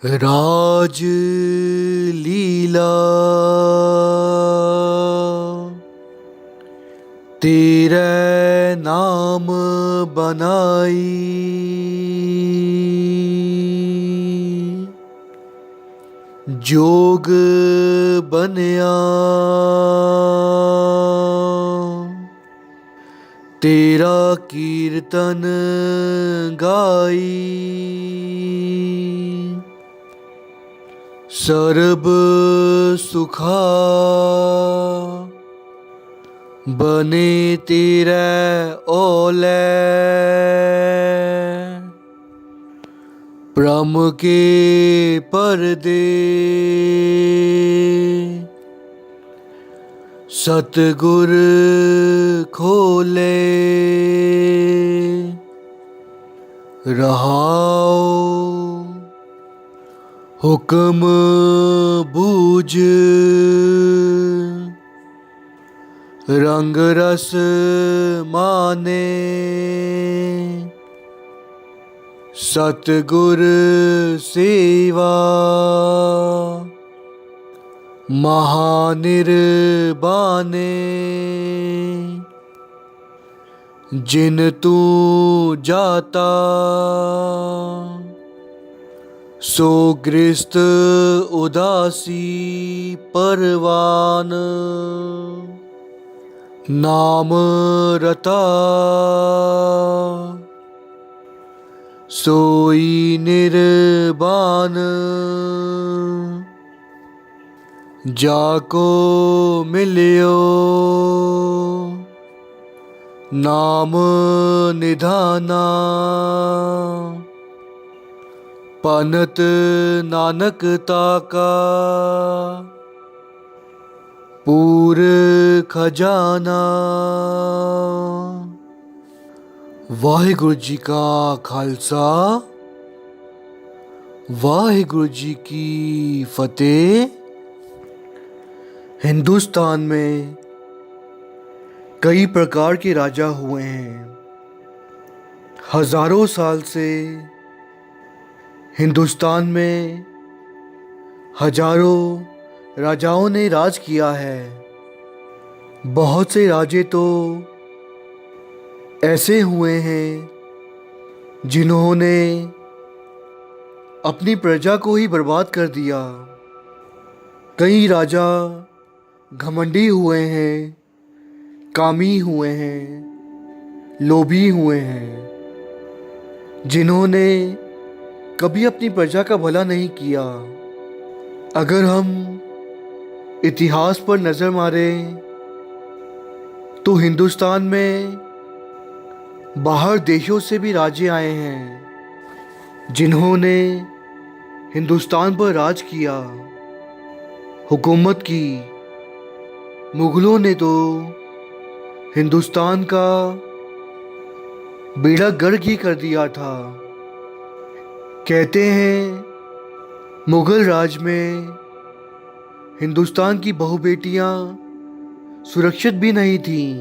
राज लीला तेरे नाम बनाई, जोग बनया तेरा कीर्तन गाई। सर्ब सुखा बने तेरे ओले, प्रम के पर्दे सतगुर खोले। रहाओ हुक्म बूझ रंग रस माने, सतगुर सेवा महानिर्बाने। जिन तू जाता सो गृहस्थ उदासी परवान, नाम रता सोई निर्बान। जाको मिलियो नाम निधाना, पनत नानक ताका पूर खजाना। वाहिगुरु जी का खालसा, वाहिगुरु जी की फतेह। हिंदुस्तान में कई प्रकार के राजा हुए हैं। हजारों साल से हिंदुस्तान में हजारों राजाओं ने राज किया है। बहुत से राजे तो ऐसे हुए हैं जिन्होंने अपनी प्रजा को ही बर्बाद कर दिया। कई राजा घमंडी हुए हैं, कामी हुए हैं, लोभी हुए हैं, जिन्होंने कभी अपनी प्रजा का भला नहीं किया। अगर हम इतिहास पर नज़र मारें तो हिंदुस्तान में बाहर देशों से भी राजे आए हैं जिन्होंने हिंदुस्तान पर राज किया, हुकूमत की। मुगलों ने तो हिंदुस्तान का बेड़ा गर्क ही कर दिया था। कहते हैं मुगल राज में हिंदुस्तान की बहु बेटियां सुरक्षित भी नहीं थीं।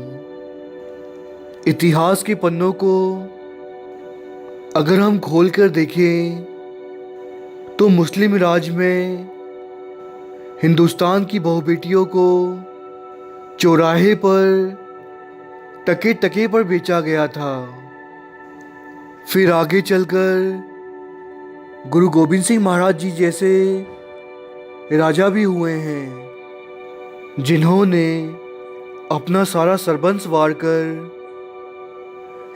इतिहास के पन्नों को अगर हम खोल कर देखें तो मुस्लिम राज में हिंदुस्तान की बहु बेटियों को चौराहे पर टके टके पर बेचा गया था। फिर आगे चलकर गुरु गोविंद सिंह महाराज जी जैसे राजा भी हुए हैं जिन्होंने अपना सारा सरबंस वार कर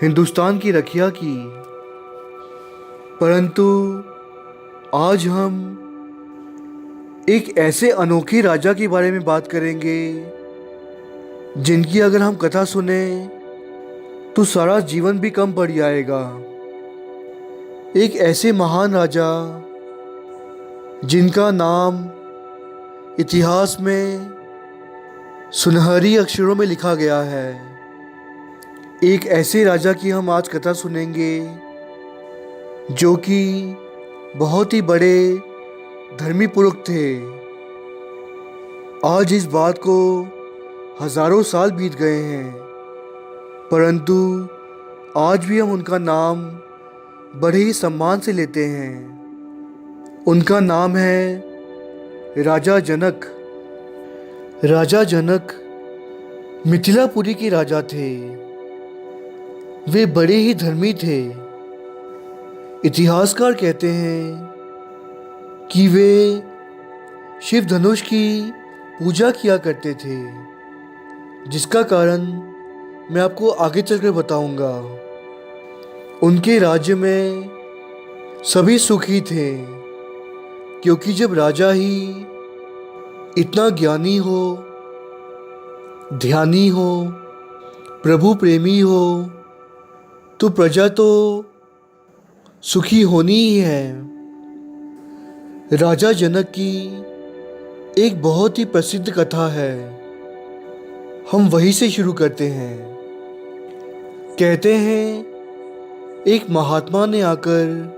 हिंदुस्तान की रक्षा की। परंतु आज हम एक ऐसे अनोखे राजा के बारे में बात करेंगे जिनकी अगर हम कथा सुने तो सारा जीवन भी कम पड़ जाएगा। एक ऐसे महान राजा जिनका नाम इतिहास में सुनहरी अक्षरों में लिखा गया है। एक ऐसे राजा की हम आज कथा सुनेंगे जो कि बहुत ही बड़े धर्मी पुरुष थे। आज इस बात को हजारों साल बीत गए हैं, परंतु आज भी हम उनका नाम बड़े ही सम्मान से लेते हैं। उनका नाम है राजा जनक। राजा जनक मिथिलापुरी के राजा थे। वे बड़े ही धर्मी थे। इतिहासकार कहते हैं कि वे शिव धनुष की पूजा किया करते थे, जिसका कारण मैं आपको आगे चलकर बताऊंगा। उनके राज्य में सभी सुखी थे, क्योंकि जब राजा ही इतना ज्ञानी हो, ध्यानी हो, प्रभु प्रेमी हो, तो प्रजा तो सुखी होनी ही है। राजा जनक की एक बहुत ही प्रसिद्ध कथा है, हम वहीं से शुरू करते हैं। कहते हैं एक महात्मा ने आकर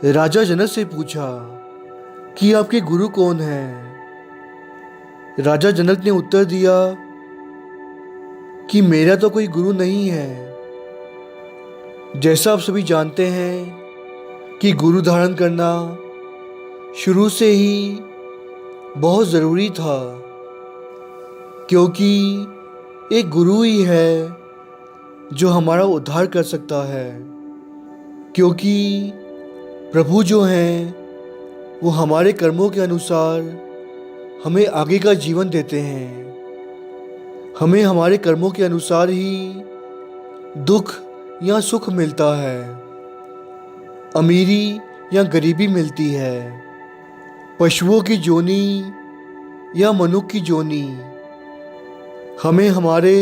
राजा जनक से पूछा कि आपके गुरु कौन हैं। राजा जनक ने उत्तर दिया कि मेरा तो कोई गुरु नहीं है। जैसा आप सभी जानते हैं कि गुरु धारण करना शुरू से ही बहुत ज़रूरी था, क्योंकि एक गुरु ही है जो हमारा उद्धार कर सकता है। क्योंकि प्रभु जो हैं वो हमारे कर्मों के अनुसार हमें आगे का जीवन देते हैं। हमें हमारे कर्मों के अनुसार ही दुख या सुख मिलता है, अमीरी या गरीबी मिलती है, पशुओं की जोनी या मनुष्य की जोनी हमें हमारे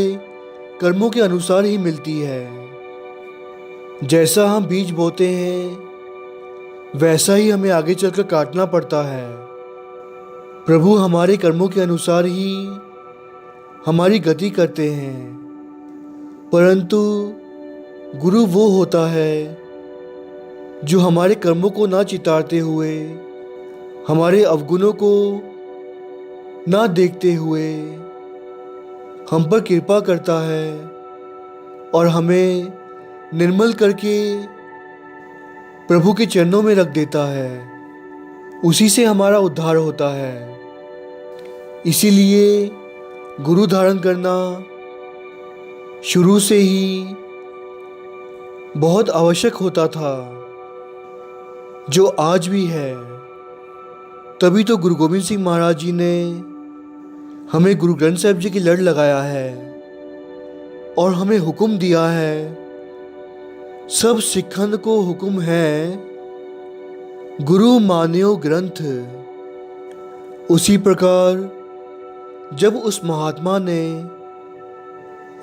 कर्मों के अनुसार ही मिलती है। जैसा हम बीज बोते हैं वैसा ही हमें आगे चलकर काटना पड़ता है। प्रभु हमारे कर्मों के अनुसार ही हमारी गति करते हैं, परंतु गुरु वो होता है जो हमारे कर्मों को ना चितारते हुए, हमारे अवगुणों को ना देखते हुए हम पर कृपा करता है और हमें निर्मल करके प्रभु के चरणों में रख देता है। उसी से हमारा उद्धार होता है। इसीलिए गुरु धारण करना शुरू से ही बहुत आवश्यक होता था, जो आज भी है। तभी तो गुरु गोविंद सिंह महाराज जी ने हमें गुरु ग्रंथ साहिब जी की लड़ लगाया है और हमें हुक्म दिया है, सब सिखन को हुक्म है, गुरु मान्यो ग्रंथ। उसी प्रकार जब उस महात्मा ने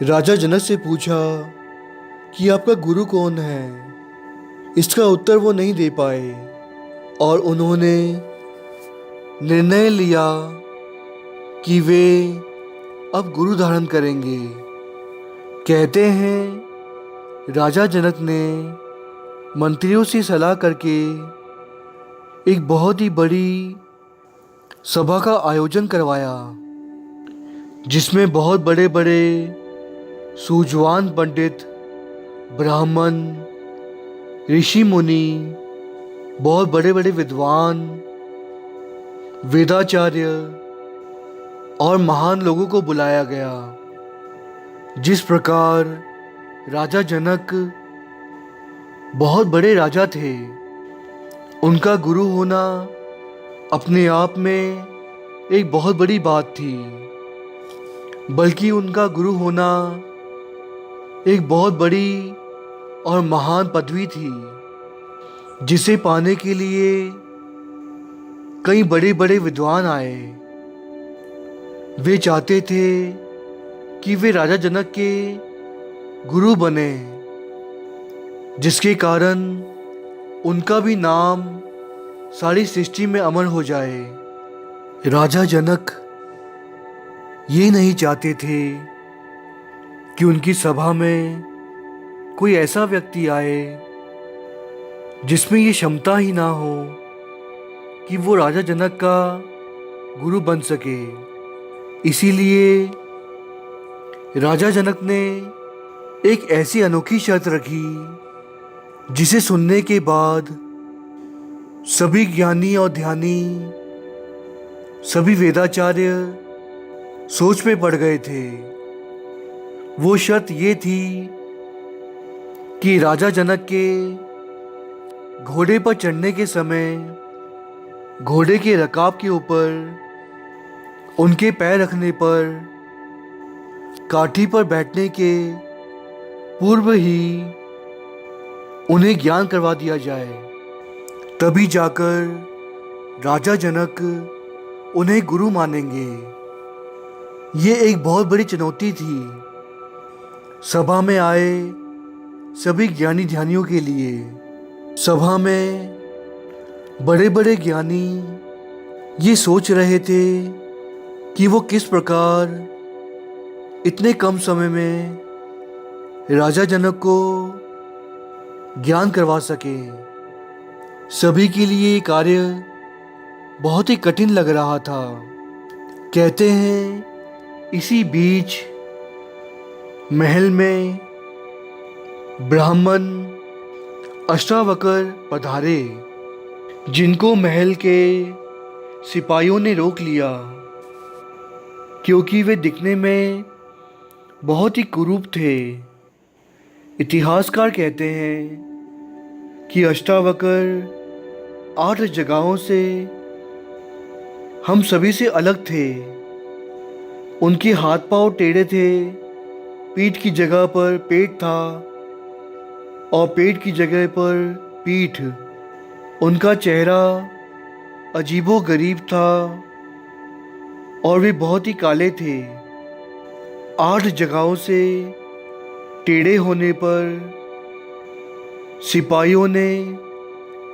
राजा जनक से पूछा कि आपका गुरु कौन है, इसका उत्तर वो नहीं दे पाए और उन्होंने निर्णय लिया कि वे अब गुरु धारण करेंगे। कहते हैं राजा जनक ने मंत्रियों से सलाह करके एक बहुत ही बड़ी सभा का आयोजन करवाया, जिसमें बहुत बड़े बड़े सूझवान पंडित, ब्राह्मण, ऋषि मुनि, बहुत बड़े बड़े विद्वान, वेदाचार्य और महान लोगों को बुलाया गया। जिस प्रकार राजा जनक बहुत बड़े राजा थे, उनका गुरु होना अपने आप में एक बहुत बड़ी बात थी, बल्कि उनका गुरु होना एक बहुत बड़ी और महान पदवी थी, जिसे पाने के लिए कई बड़े बड़े विद्वान आए। वे चाहते थे कि वे राजा जनक के गुरु बने, जिसके कारण उनका भी नाम सारी सृष्टि में अमर हो जाए। राजा जनक ये नहीं चाहते थे कि उनकी सभा में कोई ऐसा व्यक्ति आए जिसमें ये क्षमता ही ना हो कि वो राजा जनक का गुरु बन सके। इसीलिए राजा जनक ने एक ऐसी अनोखी शर्त रखी, जिसे सुनने के बाद सभी ज्ञानी और ध्यानी, सभी वेदाचार्य सोच में पड़ गए थे। वो शर्त ये थी कि राजा जनक के घोड़े पर चढ़ने के समय घोड़े के रकाब के ऊपर उनके पैर रखने पर काठी पर बैठने के पूर्व ही उन्हें ज्ञान करवा दिया जाए। तभी जाकर राजा जनक उन्हें गुरु मानेंगे। ये एक बहुत बड़ी चुनौती थी सभा में आए सभी ज्ञानी ध्यानियों के लिए। सभा में बड़े बड़े ज्ञानी ये सोच रहे थे कि वो किस प्रकार इतने कम समय में राजा जनक को ज्ञान करवा सके। सभी के लिए ये कार्य बहुत ही कठिन लग रहा था। कहते हैं इसी बीच महल में ब्राह्मण अष्टावक्र पधारे, जिनको महल के सिपाहियों ने रोक लिया क्योंकि वे दिखने में बहुत ही कुरूप थे। इतिहासकार कहते हैं कि अष्टावक्र 8 जगहों से हम सभी से अलग थे। उनके हाथ पांव टेढ़े थे, पीठ की जगह पर पेट था और पेट की जगह पर पीठ। उनका चेहरा अजीबो-गरीब था और वे बहुत ही काले थे। 8 जगहों से टेढ़े होने पर सिपाहियों ने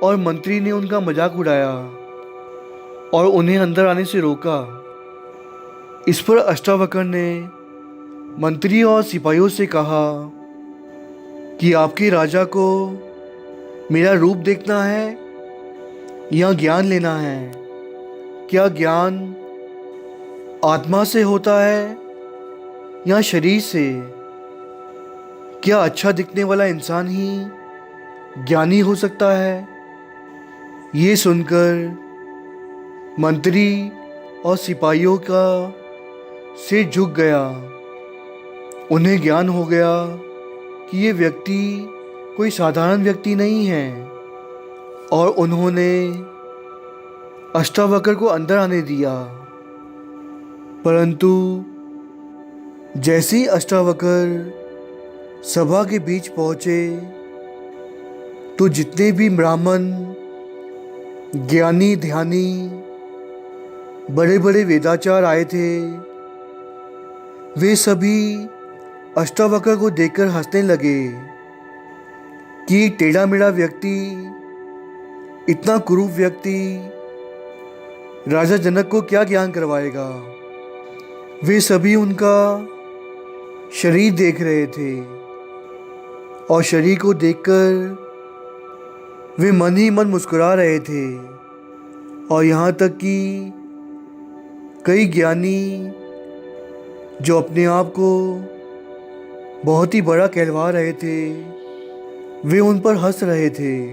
और मंत्री ने उनका मजाक उड़ाया और उन्हें अंदर आने से रोका। इस पर अष्टावक्र ने मंत्री और सिपाहियों से कहा कि आपके राजा को मेरा रूप देखना है या ज्ञान लेना है? क्या ज्ञान आत्मा से होता है या शरीर से? क्या अच्छा दिखने वाला इंसान ही ज्ञानी हो सकता है? ये सुनकर मंत्री और सिपाहियों का सिर झुक गया। उन्हें ज्ञान हो गया कि ये व्यक्ति कोई साधारण व्यक्ति नहीं है और उन्होंने अष्टावक्र को अंदर आने दिया। परंतु जैसे ही अष्टावक्र सभा के बीच पहुंचे तो जितने भी ब्राह्मण, ज्ञानी, ध्यानी, बड़े बड़े वेदाचार आए थे, वे सभी अष्टावक्र को देखकर हंसने लगे कि टेढ़ा मेढ़ा व्यक्ति, इतना कुरूप व्यक्ति राजा जनक को क्या ज्ञान करवाएगा। वे सभी उनका शरीर देख रहे थे और शरीर को देखकर वे मन ही मन मुस्कुरा रहे थे। और यहाँ तक कि कई ज्ञानी जो अपने आप को बहुत ही बड़ा कहलवा रहे थे, वे उन पर हंस रहे थे।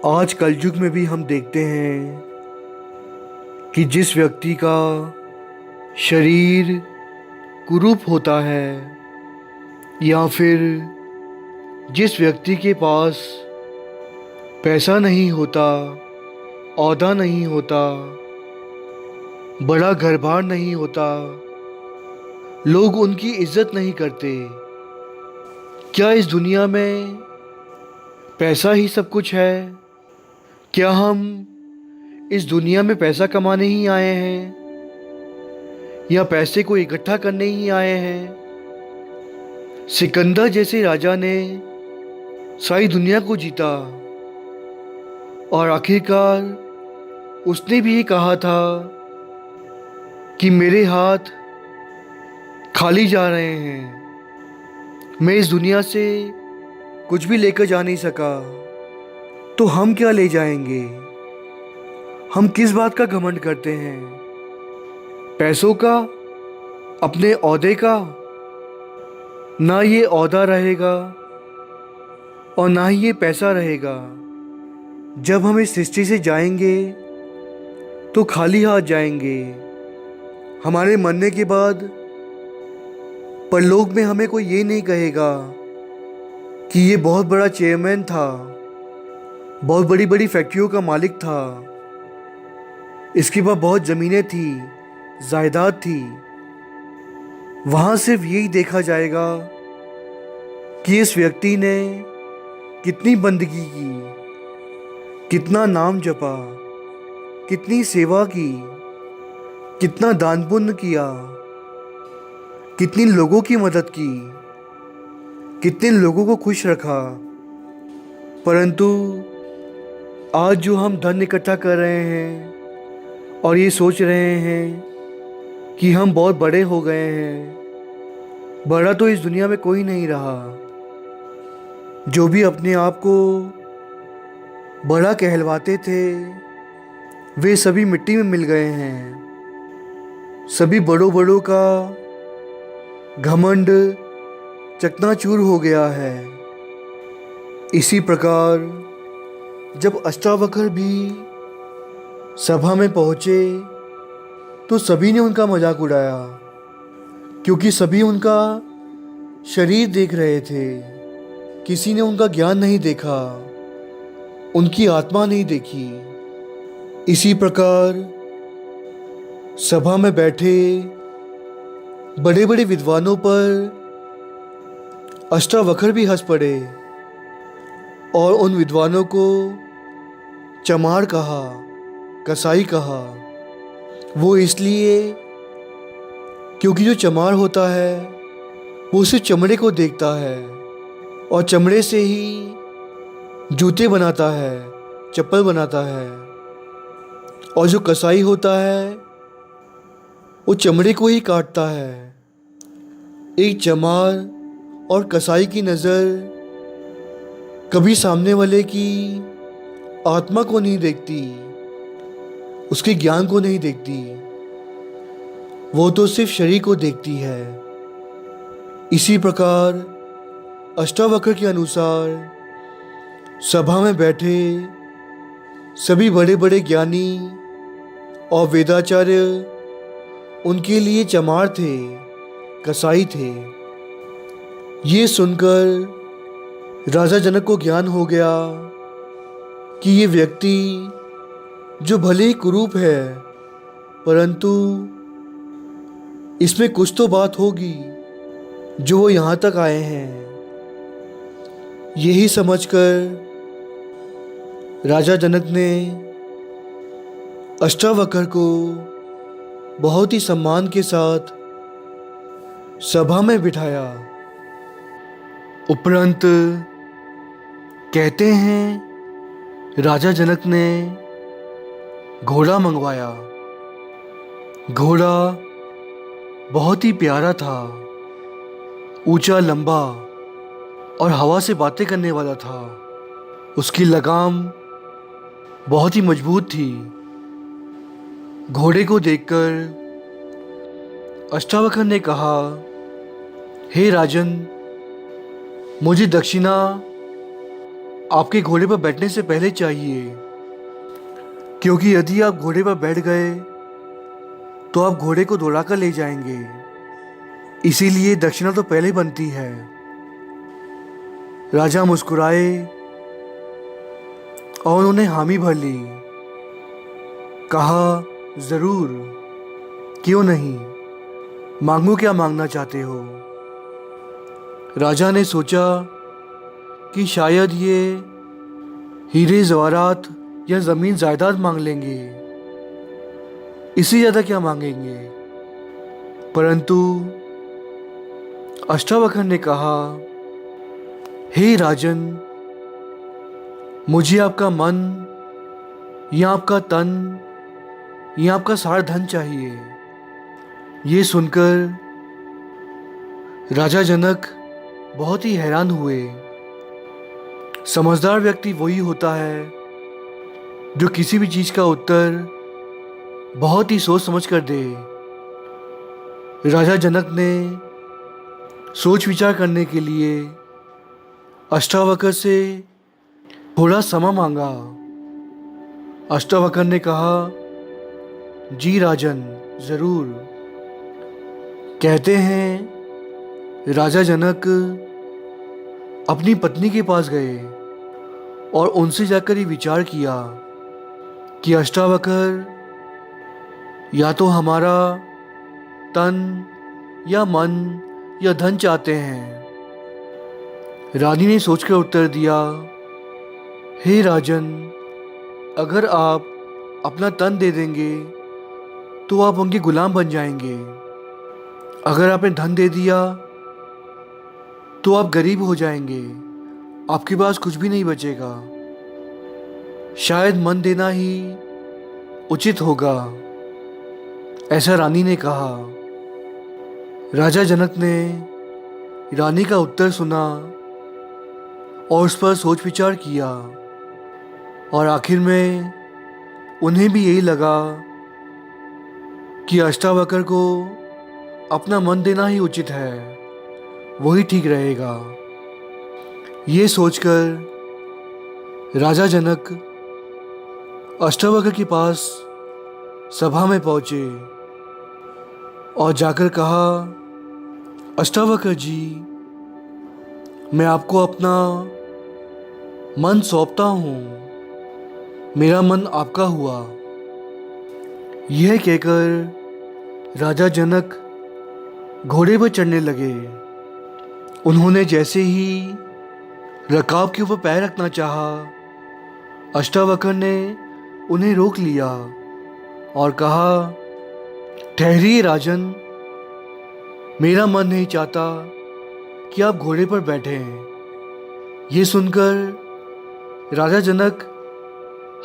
आज कलयुग में भी हम देखते हैं कि जिस व्यक्ति का शरीर कुरूप होता है या फिर जिस व्यक्ति के पास पैसा नहीं होता, औहदा नहीं होता, बड़ा घर बार नहीं होता, लोग उनकी इज्जत नहीं करते। क्या इस दुनिया में पैसा ही सब कुछ है? क्या हम इस दुनिया में पैसा कमाने ही आए हैं या पैसे को इकट्ठा करने ही आए हैं? सिकंदर जैसे राजा ने सारी दुनिया को जीता और आखिरकार उसने भी ये कहा था कि मेरे हाथ खाली जा रहे हैं, मैं इस दुनिया से कुछ भी लेकर जा नहीं सका। तो हम क्या ले जाएंगे? हम किस बात का घमंड करते हैं? पैसों का? अपने औहदे का? ना ये औहदा रहेगा और ना ही ये पैसा रहेगा। जब हम इस सृष्टि से जाएंगे तो खाली हाथ जाएंगे। हमारे मरने के बाद परलोक में हमें कोई ये नहीं कहेगा कि ये बहुत बड़ा चेयरमैन था, बहुत बड़ी बड़ी फैक्ट्रियों का मालिक था, इसके पास बहुत ज़मीनें थी, जायदाद थी। वहाँ सिर्फ यही देखा जाएगा कि इस व्यक्ति ने कितनी बंदगी की, कितना नाम जपा, कितनी सेवा की, कितना दान पुण्य किया, कितनी लोगों की मदद की, कितने लोगों को खुश रखा। परंतु आज जो हम धन इकट्ठा कर रहे हैं और ये सोच रहे हैं कि हम बहुत बड़े हो गए हैं, बड़ा तो इस दुनिया में कोई नहीं रहा। जो भी अपने आप को बड़ा कहलवाते थे वे सभी मिट्टी में मिल गए हैं। सभी बड़ों बड़ों का घमंड चकनाचूर हो गया है। इसी प्रकार जब अष्टावक्र भी सभा में पहुंचे तो सभी ने उनका मजाक उड़ाया, क्योंकि सभी उनका शरीर देख रहे थे। किसी ने उनका ज्ञान नहीं देखा, उनकी आत्मा नहीं देखी। इसी प्रकार सभा में बैठे बड़े बड़े विद्वानों पर अष्टावक्र भी हंस पड़े और उन विद्वानों को चमार कहा, कसाई कहा। वो इसलिए क्योंकि जो चमार होता है वो सिर्फ चमड़े को देखता है और चमड़े से ही जूते बनाता है, चप्पल बनाता है। और जो कसाई होता है वो चमड़े को ही काटता है। एक चमार और कसाई की नज़र कभी सामने वाले की आत्मा को नहीं देखती, उसके ज्ञान को नहीं देखती, वो तो सिर्फ शरीर को देखती है। इसी प्रकार अष्टावक्र के अनुसार सभा में बैठे सभी बड़े बड़े ज्ञानी और वेदाचार्य उनके लिए चमार थे, कसाई थे। ये सुनकर राजा जनक को ज्ञान हो गया कि ये व्यक्ति जो भले ही कुरूप है, परंतु इसमें कुछ तो बात होगी जो वो यहाँ तक आए हैं। यही समझकर राजा जनक ने अष्टावक्र को बहुत ही सम्मान के साथ सभा में बिठाया। उपरंत कहते हैं राजा जनक ने घोड़ा मंगवाया। घोड़ा बहुत ही प्यारा था, ऊंचा, लंबा और हवा से बातें करने वाला था। उसकी लगाम बहुत ही मजबूत थी। घोड़े को देखकर अष्टावक्र ने कहा, हे राजन, मुझे दक्षिणा आपके घोड़े पर बैठने से पहले चाहिए, क्योंकि यदि आप घोड़े पर बैठ गए तो आप घोड़े को दौड़ा कर ले जाएंगे। इसीलिए दक्षिणा तो पहले बनती है। राजा मुस्कुराए और उन्होंने हामी भर ली। कहा, जरूर, क्यों नहीं, मांगो, क्या मांगना चाहते हो। राजा ने सोचा कि शायद ये हीरे जवाहरात या ज़मीन जायदाद मांग लेंगे, इससे ज़्यादा क्या मांगेंगे। परंतु अष्टावक्र ने कहा, हे राजन, मुझे आपका मन या आपका तन या आपका सारा धन चाहिए। ये सुनकर राजा जनक बहुत ही हैरान हुए। समझदार व्यक्ति वही होता है जो किसी भी चीज़ का उत्तर बहुत ही सोच समझ कर दे। राजा जनक ने सोच विचार करने के लिए अष्टावक्र से थोड़ा समय मांगा। अष्टावक्र ने कहा, जी राजन, जरूर। कहते हैं राजा जनक अपनी पत्नी के पास गए और उनसे जाकर ये विचार किया कि अष्टावक्र या तो हमारा तन या मन या धन चाहते हैं। रानी ने सोचकर उत्तर दिया, हे राजन, अगर आप अपना तन दे देंगे तो आप उनके गुलाम बन जाएंगे। अगर आपने धन दे दिया तो आप गरीब हो जाएंगे, आपके पास कुछ भी नहीं बचेगा। शायद मन देना ही उचित होगा, ऐसा रानी ने कहा। राजा जनक ने रानी का उत्तर सुना और उस पर सोच विचार किया और आखिर में उन्हें भी यही लगा कि अष्टावक्र को अपना मन देना ही उचित है, वही ठीक रहेगा। ये सोचकर राजा जनक अष्टावक्र के पास सभा में पहुंचे और जाकर कहा, अष्टावक्र जी, मैं आपको अपना मन सौंपता हूँ, मेरा मन आपका हुआ। यह कहकर राजा जनक घोड़े पर चढ़ने लगे। उन्होंने जैसे ही रकाब के ऊपर पैर रखना चाहा, अष्टावक्र ने उन्हें रोक लिया और कहा, ठहरिए राजन, मेरा मन नहीं चाहता कि आप घोड़े पर बैठें। ये सुनकर राजा जनक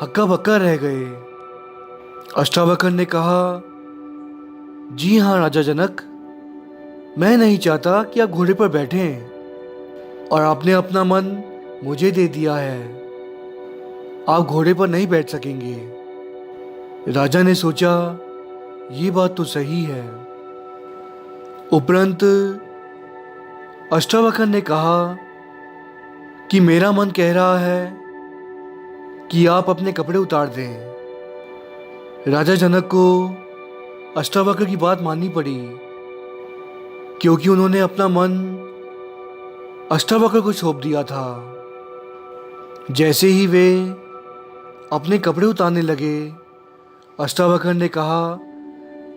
हक्का बक्का रह गए। अष्टावक्र ने कहा, जी हाँ राजा जनक, मैं नहीं चाहता कि आप घोड़े पर बैठें और आपने अपना मन मुझे दे दिया है, आप घोड़े पर नहीं बैठ सकेंगे। राजा ने सोचा, ये बात तो सही है। उपरंत अष्टावक्र ने कहा कि मेरा मन कह रहा है कि आप अपने कपड़े उतार दें। राजा जनक को अष्टावक्र की बात माननी पड़ी, क्योंकि उन्होंने अपना मन अष्टावक्र को सौंप दिया था। जैसे ही वे अपने कपड़े उतारने लगे, अष्टावक्र ने कहा,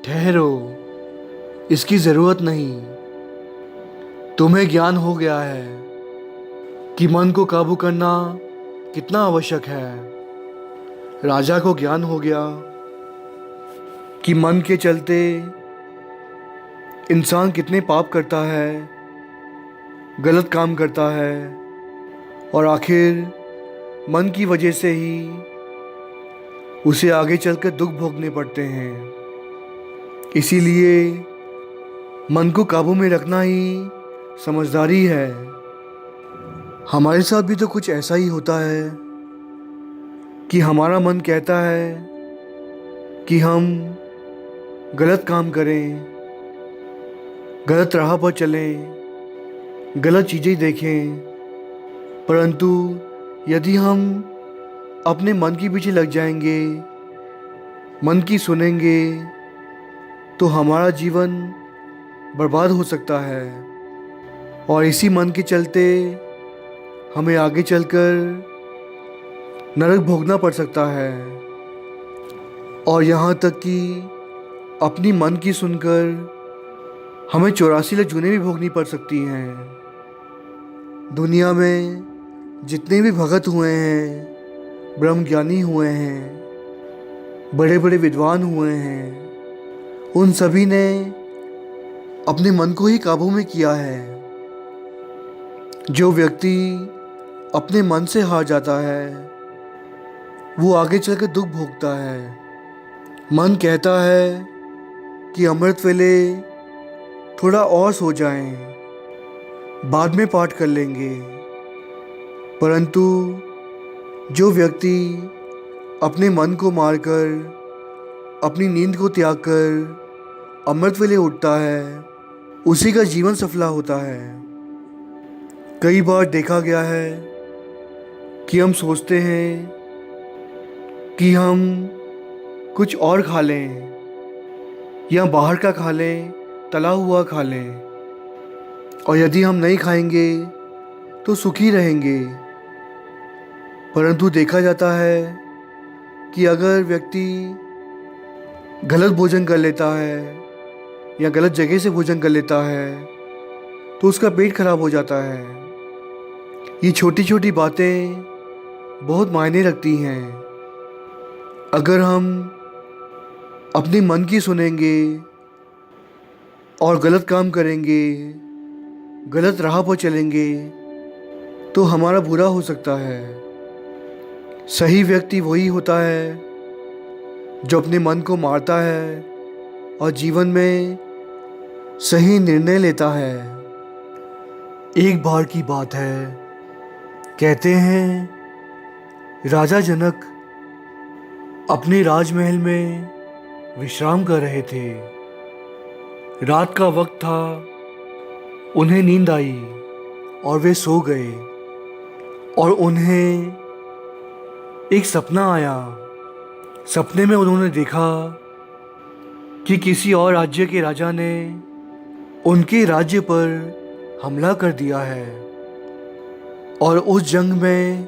ठहरो, इसकी ज़रूरत नहीं। तुम्हें ज्ञान हो गया है कि मन को काबू करना कितना आवश्यक है। राजा को ज्ञान हो गया कि मन के चलते इंसान कितने पाप करता है, गलत काम करता है और आखिर मन की वजह से ही उसे आगे चलकर दुख भोगने पड़ते हैं। इसीलिए मन को काबू में रखना ही समझदारी है। हमारे साथ भी तो कुछ ऐसा ही होता है कि हमारा मन कहता है कि हम गलत काम करें, गलत राह पर चलें, गलत चीज़ें देखें, परंतु यदि हम अपने मन के पीछे लग जाएंगे, मन की सुनेंगे, तो हमारा जीवन बर्बाद हो सकता है और इसी मन के चलते हमें आगे चलकर नरक भोगना पड़ सकता है। और यहाँ तक कि अपनी मन की सुनकर हमें 84 लगजुनें भी भोगनी पड़ सकती हैं। दुनिया में जितने भी भगत हुए हैं, ब्रह्मज्ञानी हुए हैं, बड़े बड़े विद्वान हुए हैं, उन सभी ने अपने मन को ही काबू में किया है। जो व्यक्ति अपने मन से हार जाता है, वो आगे चलकर दुख भोगता है। मन कहता है कि अमृत वेले थोड़ा और सो जाएं, बाद में पाठ कर लेंगे, परंतु जो व्यक्ति अपने मन को मारकर, अपनी नींद को त्याग कर अमृत वेले उठता है, उसी का जीवन सफला होता है। कई बार देखा गया है कि हम सोचते हैं कि हम कुछ और खा लें या बाहर का खा लें, तला हुआ खा लें। और यदि हम नहीं खाएंगे तो सुखी रहेंगे। परंतु देखा जाता है कि अगर व्यक्ति गलत भोजन कर लेता है या गलत जगह से भोजन कर लेता है तो उसका पेट खराब हो जाता है। ये छोटी छोटी बातें बहुत मायने रखती हैं। अगर हम अपने मन की सुनेंगे और गलत काम करेंगे, गलत राह पर चलेंगे तो हमारा बुरा हो सकता है। सही व्यक्ति वही होता है जो अपने मन को मारता है और जीवन में सही निर्णय लेता है। एक बार की बात है, कहते हैं राजा जनक अपने राजमहल में विश्राम कर रहे थे। रात का वक्त था, उन्हें नींद आई और वे सो गए। और उन्हें एक सपना आया। सपने में उन्होंने देखा कि किसी और राज्य के राजा ने उनके राज्य पर हमला कर दिया है और उस जंग में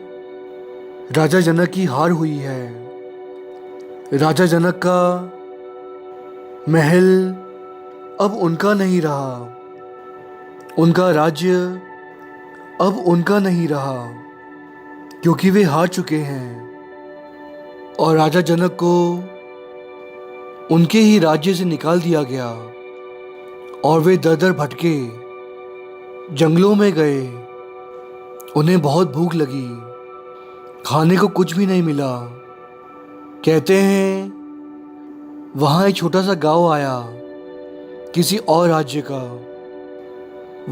राजा जनक की हार हुई है। राजा जनक का महल अब उनका नहीं रहा, उनका राज्य अब उनका नहीं रहा, क्योंकि वे हार चुके हैं। और राजा जनक को उनके ही राज्य से निकाल दिया गया और वे दर दर भटके, जंगलों में गए। उन्हें बहुत भूख लगी, खाने को कुछ भी नहीं मिला। कहते हैं वहाँ एक छोटा सा गांव आया किसी और राज्य का।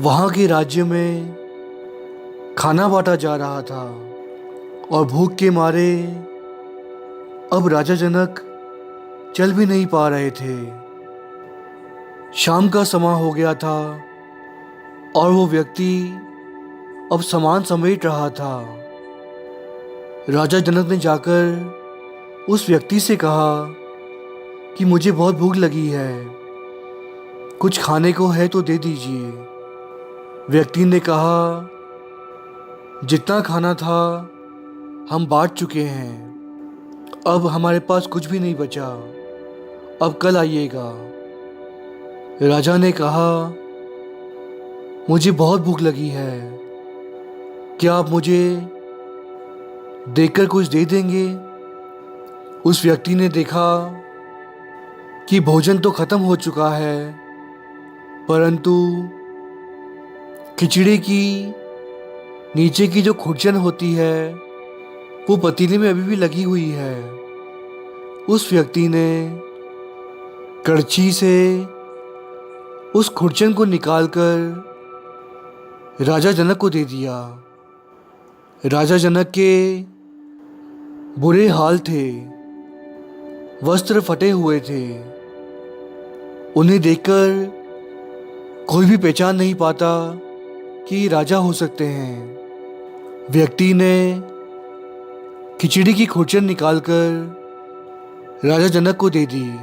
वहाँ के राज्य में खाना बांटा जा रहा था और भूख के मारे अब राजा जनक चल भी नहीं पा रहे थे। शाम का समय हो गया था और वो व्यक्ति अब सामान समेट रहा था। राजा जनक ने जाकर उस व्यक्ति से कहा कि मुझे बहुत भूख लगी है, कुछ खाने को है तो दे दीजिए। व्यक्ति ने कहा, जितना खाना था हम बांट चुके हैं, अब हमारे पास कुछ भी नहीं बचा, अब कल आइएगा। राजा ने कहा, मुझे बहुत भूख लगी है, क्या आप मुझे देकर कुछ दे देंगे? उस व्यक्ति ने देखा कि भोजन तो खत्म हो चुका है, परंतु खिचड़ी की नीचे की जो खुरचन होती है वो पतीले में अभी भी लगी हुई है। उस व्यक्ति ने करछी से उस खुरचन को निकालकर राजा जनक को दे दिया। राजा जनक के बुरे हाल थे, वस्त्र फटे हुए थे। उन्हें देखकर कोई भी पहचान नहीं पाता कि राजा हो सकते हैं। व्यक्ति ने खिचड़ी की खुरचन निकालकर राजा जनक को दे दी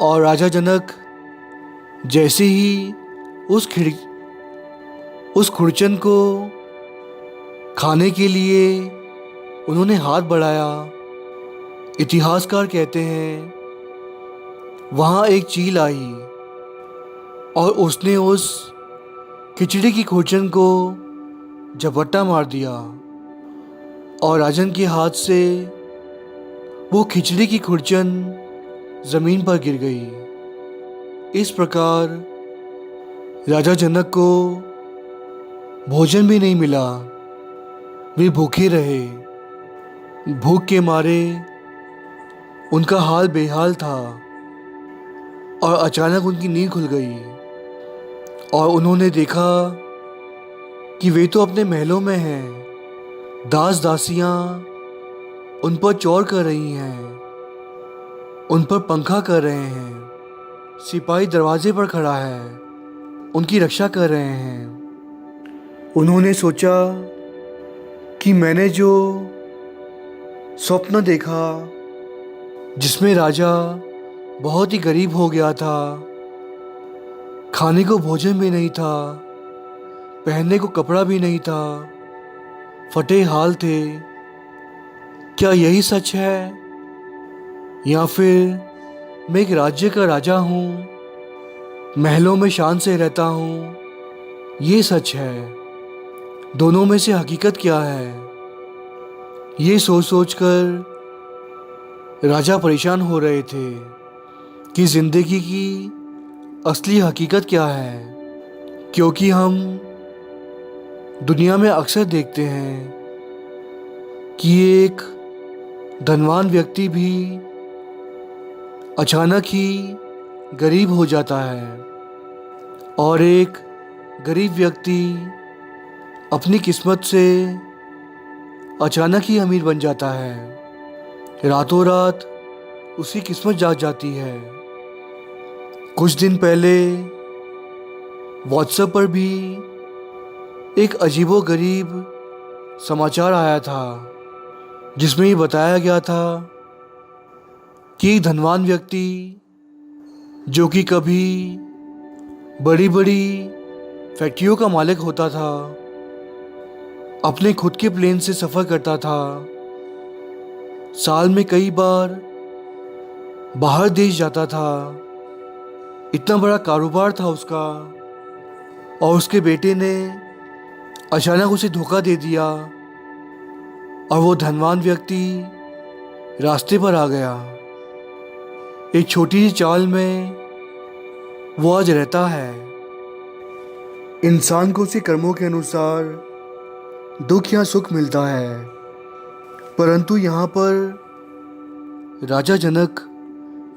और राजा जनक जैसे ही उस खुरचन को खाने के लिए उन्होंने हाथ बढ़ाया, इतिहासकार कहते हैं वहाँ एक चील आई और उसने उस खिचड़ी की खुरचन को झपट्टा मार दिया और राजन के हाथ से वो खिचड़ी की खुरचन जमीन पर गिर गई। इस प्रकार राजा जनक को भोजन भी नहीं मिला, वे भूखे रहे। भूख के मारे उनका हाल बेहाल था और अचानक उनकी नींद खुल गई और उन्होंने देखा कि वे तो अपने महलों में हैं। दास दासियां उन पर चौड़ कर रही हैं, उन पर पंखा कर रहे हैं। सिपाही दरवाजे पर खड़ा है, उनकी रक्षा कर रहे हैं। उन्होंने सोचा कि मैंने जो स्वप्न देखा जिसमें राजा बहुत ही गरीब हो गया था। खाने को भोजन भी नहीं था, पहनने को कपड़ा भी नहीं था, फटे हाल थे। क्या यही सच है, या फिर मैं एक राज्य का राजा हूँ, महलों में शान से रहता हूँ? ये सच है। दोनों में से हकीकत क्या है? ये सोच सोच कर राजा परेशान हो रहे थे कि जिंदगी की असली हकीकत क्या है। क्योंकि हम दुनिया में अक्सर देखते हैं कि एक धनवान व्यक्ति भी अचानक ही गरीब हो जाता है, और एक गरीब व्यक्ति अपनी किस्मत से अचानक ही अमीर बन जाता है। रातों रात उसकी किस्मत जाग जाती है। कुछ दिन पहले व्हाट्सएप पर भी एक अजीबोगरीब समाचार आया था, जिसमें ये बताया गया था कि एक धनवान व्यक्ति जो कि कभी बड़ी बड़ी फैक्ट्रियों का मालिक होता था, अपने खुद के प्लेन से सफ़र करता था, साल में कई बार बाहर देश जाता था। इतना बड़ा कारोबार था उसका, और उसके बेटे ने अचानक उसे धोखा दे दिया, और वो धनवान व्यक्ति रास्ते पर आ गया। एक छोटी सी चाल में वो आज रहता है। इंसान को उसके कर्मों के अनुसार दुख या सुख मिलता है, परंतु यहाँ पर राजा जनक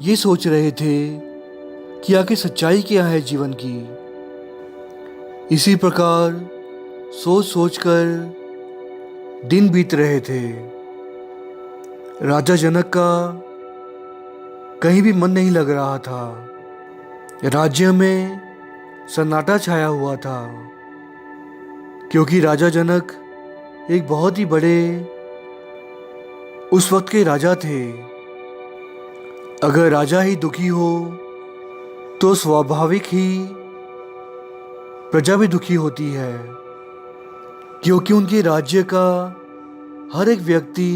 ये सोच रहे थे कि आखिर सच्चाई क्या है जीवन की। इसी प्रकार सोच सोच कर दिन बीत रहे थे। राजा जनक का कहीं भी मन नहीं लग रहा था। राज्य में सन्नाटा छाया हुआ था, क्योंकि राजा जनक एक बहुत ही बड़े उस वक्त के राजा थे। अगर राजा ही दुखी हो तो स्वाभाविक ही प्रजा भी दुखी होती है, क्योंकि उनके राज्य का हर एक व्यक्ति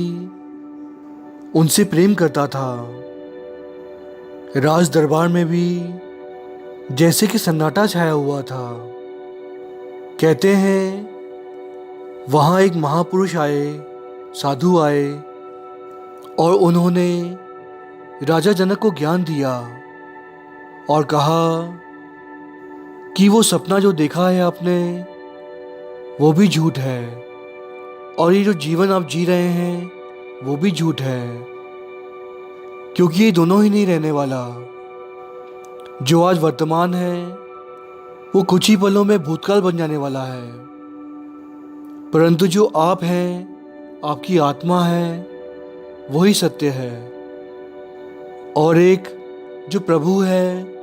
उनसे प्रेम करता था। राज दरबार में भी जैसे कि सन्नाटा छाया हुआ था। कहते हैं वहाँ एक महापुरुष आए, साधु आए, और उन्होंने राजा जनक को ज्ञान दिया और कहा कि वो सपना जो देखा है आपने, वो भी झूठ है, और ये जो जीवन आप जी रहे हैं वो भी झूठ है, क्योंकि ये दोनों ही नहीं रहने वाला। जो आज वर्तमान है वो कुछ ही पलों में भूतकाल बन जाने वाला है, परंतु जो आप हैं, आपकी आत्मा है, वही सत्य है। और एक जो प्रभु है,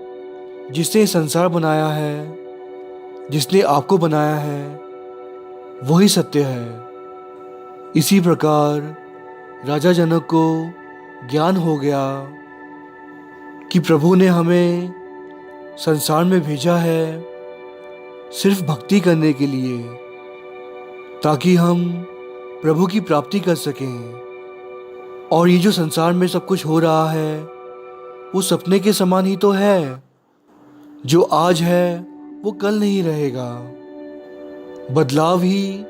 जिसने संसार बनाया है, जिसने आपको बनाया है, वही सत्य है। इसी प्रकार राजा जनक को ज्ञान हो गया कि प्रभु ने हमें संसार में भेजा है सिर्फ भक्ति करने के लिए, ताकि हम प्रभु की प्राप्ति कर सकें। और ये जो संसार में सब कुछ हो रहा है वो सपने के समान ही तो है। जो आज है वो कल नहीं रहेगा। बदलाव ही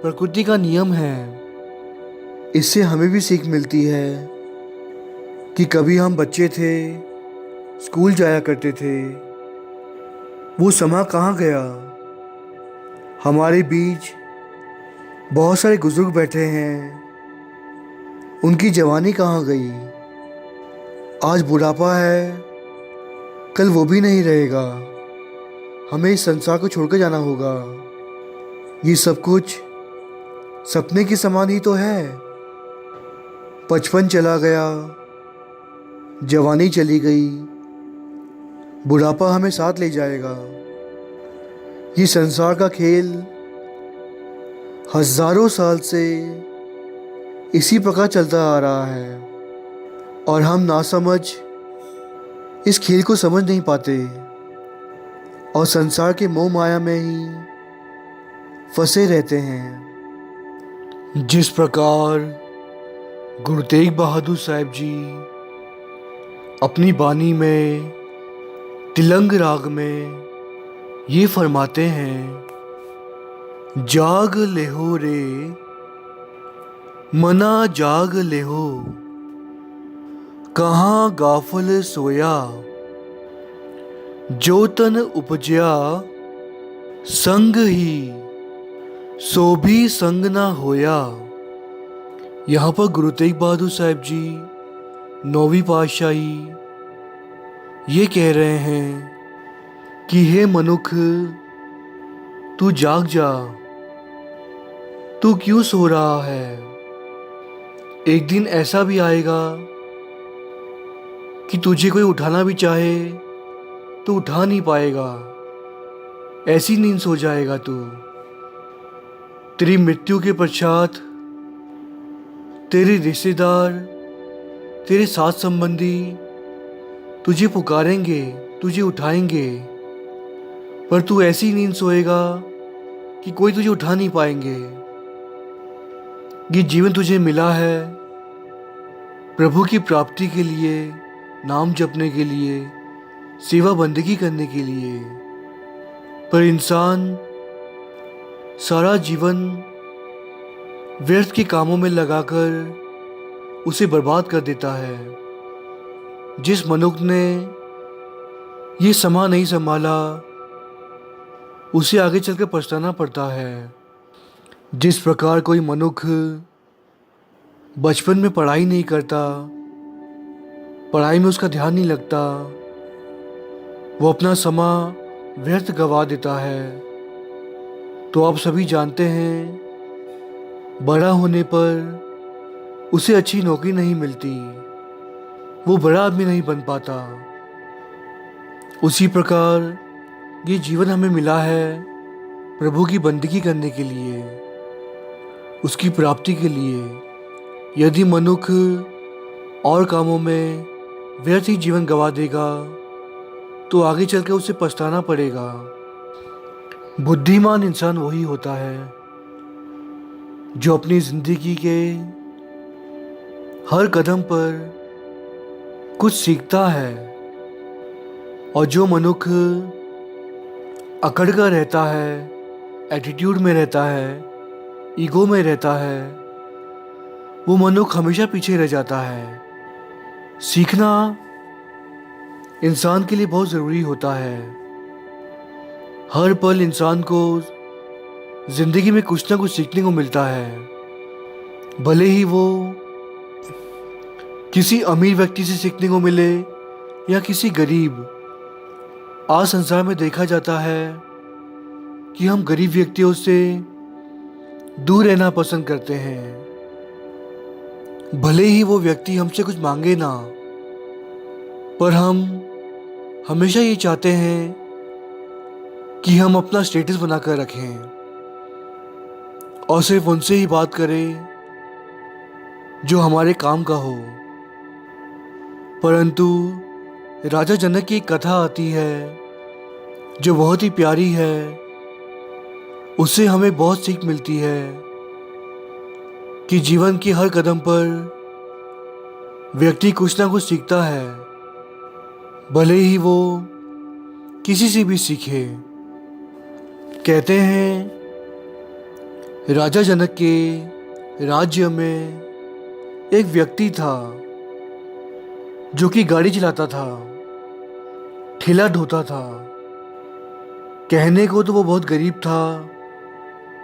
प्रकृति का नियम है। इससे हमें भी सीख मिलती है कि कभी हम बच्चे थे, स्कूल जाया करते थे, वो समा कहाँ गया। हमारे बीच बहुत सारे बुजुर्ग बैठे हैं, उनकी जवानी कहाँ गई। आज बुढ़ापा है, कल वो भी नहीं रहेगा। हमें इस संसार को छोड़कर जाना होगा। ये सब कुछ सपने के समान ही तो है। बचपन चला गया, जवानी चली गई, बुढ़ापा हमें साथ ले जाएगा। ये संसार का खेल हजारों साल से इसी प्रकार चलता आ रहा है और हम नासमझ इस खेल को समझ नहीं पाते और संसार के मोह माया में ही फंसे रहते हैं। जिस प्रकार गुरु तेग बहादुर साहिब जी अपनी बानी में तिलंग राग में ये फरमाते हैं, जाग लेहो रे मना जाग लेहो, कहाँ गाफल सोया, जो तन उपजया संग ही, सो भी संग ना होया। यहाँ पर गुरु तेग बहादुर साहिब जी 9वीं पातशाही ये कह रहे हैं कि हे मनुख, तू जाग जा, तू क्यों सो रहा है। एक दिन ऐसा भी आएगा कि तुझे कोई उठाना भी चाहे तो उठा नहीं पाएगा, ऐसी नींद सो जाएगा तू। तेरी मृत्यु के पश्चात तेरे रिश्तेदार, तेरे साथ संबंधी तुझे पुकारेंगे, तुझे उठाएंगे, पर तू ऐसी नींद सोएगा कि कोई तुझे उठा नहीं पाएंगे। ये जीवन तुझे मिला है प्रभु की प्राप्ति के लिए, नाम जपने के लिए, सेवा बंदगी करने के लिए, पर इंसान सारा जीवन व्यर्थ के कामों में लगाकर उसे बर्बाद कर देता है। जिस मनुष्य ने ये समा नहीं संभाला उसे आगे चलकर पछताना पड़ता है। जिस प्रकार कोई मनुष्य बचपन में पढ़ाई नहीं करता, पढ़ाई में उसका ध्यान नहीं लगता, वो अपना समय व्यर्थ गवा देता है, तो आप सभी जानते हैं बड़ा होने पर उसे अच्छी नौकरी नहीं मिलती, वो बड़ा आदमी नहीं बन पाता। उसी प्रकार ये जीवन हमें मिला है प्रभु की बंदगी करने के लिए, उसकी प्राप्ति के लिए। यदि मनुष्य और कामों में व्यर्थ ही जीवन गवा देगा तो आगे चलकर उसे पछताना पड़ेगा। बुद्धिमान इंसान वही होता है जो अपनी जिंदगी के हर कदम पर कुछ सीखता है, और जो मनुष्य अकड़ कर रहता है, एटीट्यूड में रहता है, ईगो में रहता है, वो मनुष्य हमेशा पीछे रह जाता है। सीखना इंसान के लिए बहुत ज़रूरी होता है। हर पल इंसान को ज़िंदगी में कुछ ना कुछ सीखने को मिलता है, भले ही वो किसी अमीर व्यक्ति से सीखने को मिले या किसी गरीब। आज संसार में देखा जाता है कि हम गरीब व्यक्तियों से दूर रहना पसंद करते हैं, भले ही वो व्यक्ति हमसे कुछ मांगे ना, पर हम हमेशा ये चाहते हैं कि हम अपना स्टेटस बनाकर रखें और सिर्फ उनसे ही बात करें जो हमारे काम का हो। परंतु राजा जनक की एक कथा आती है जो बहुत ही प्यारी है, उससे हमें बहुत सीख मिलती है कि जीवन के हर कदम पर व्यक्ति कुछ ना कुछ सीखता है, भले ही वो किसी से भी सीखे। कहते हैं राजा जनक के राज्य में एक व्यक्ति था जो कि गाड़ी चलाता था, ठेला ढोता था। कहने को तो वो बहुत गरीब था,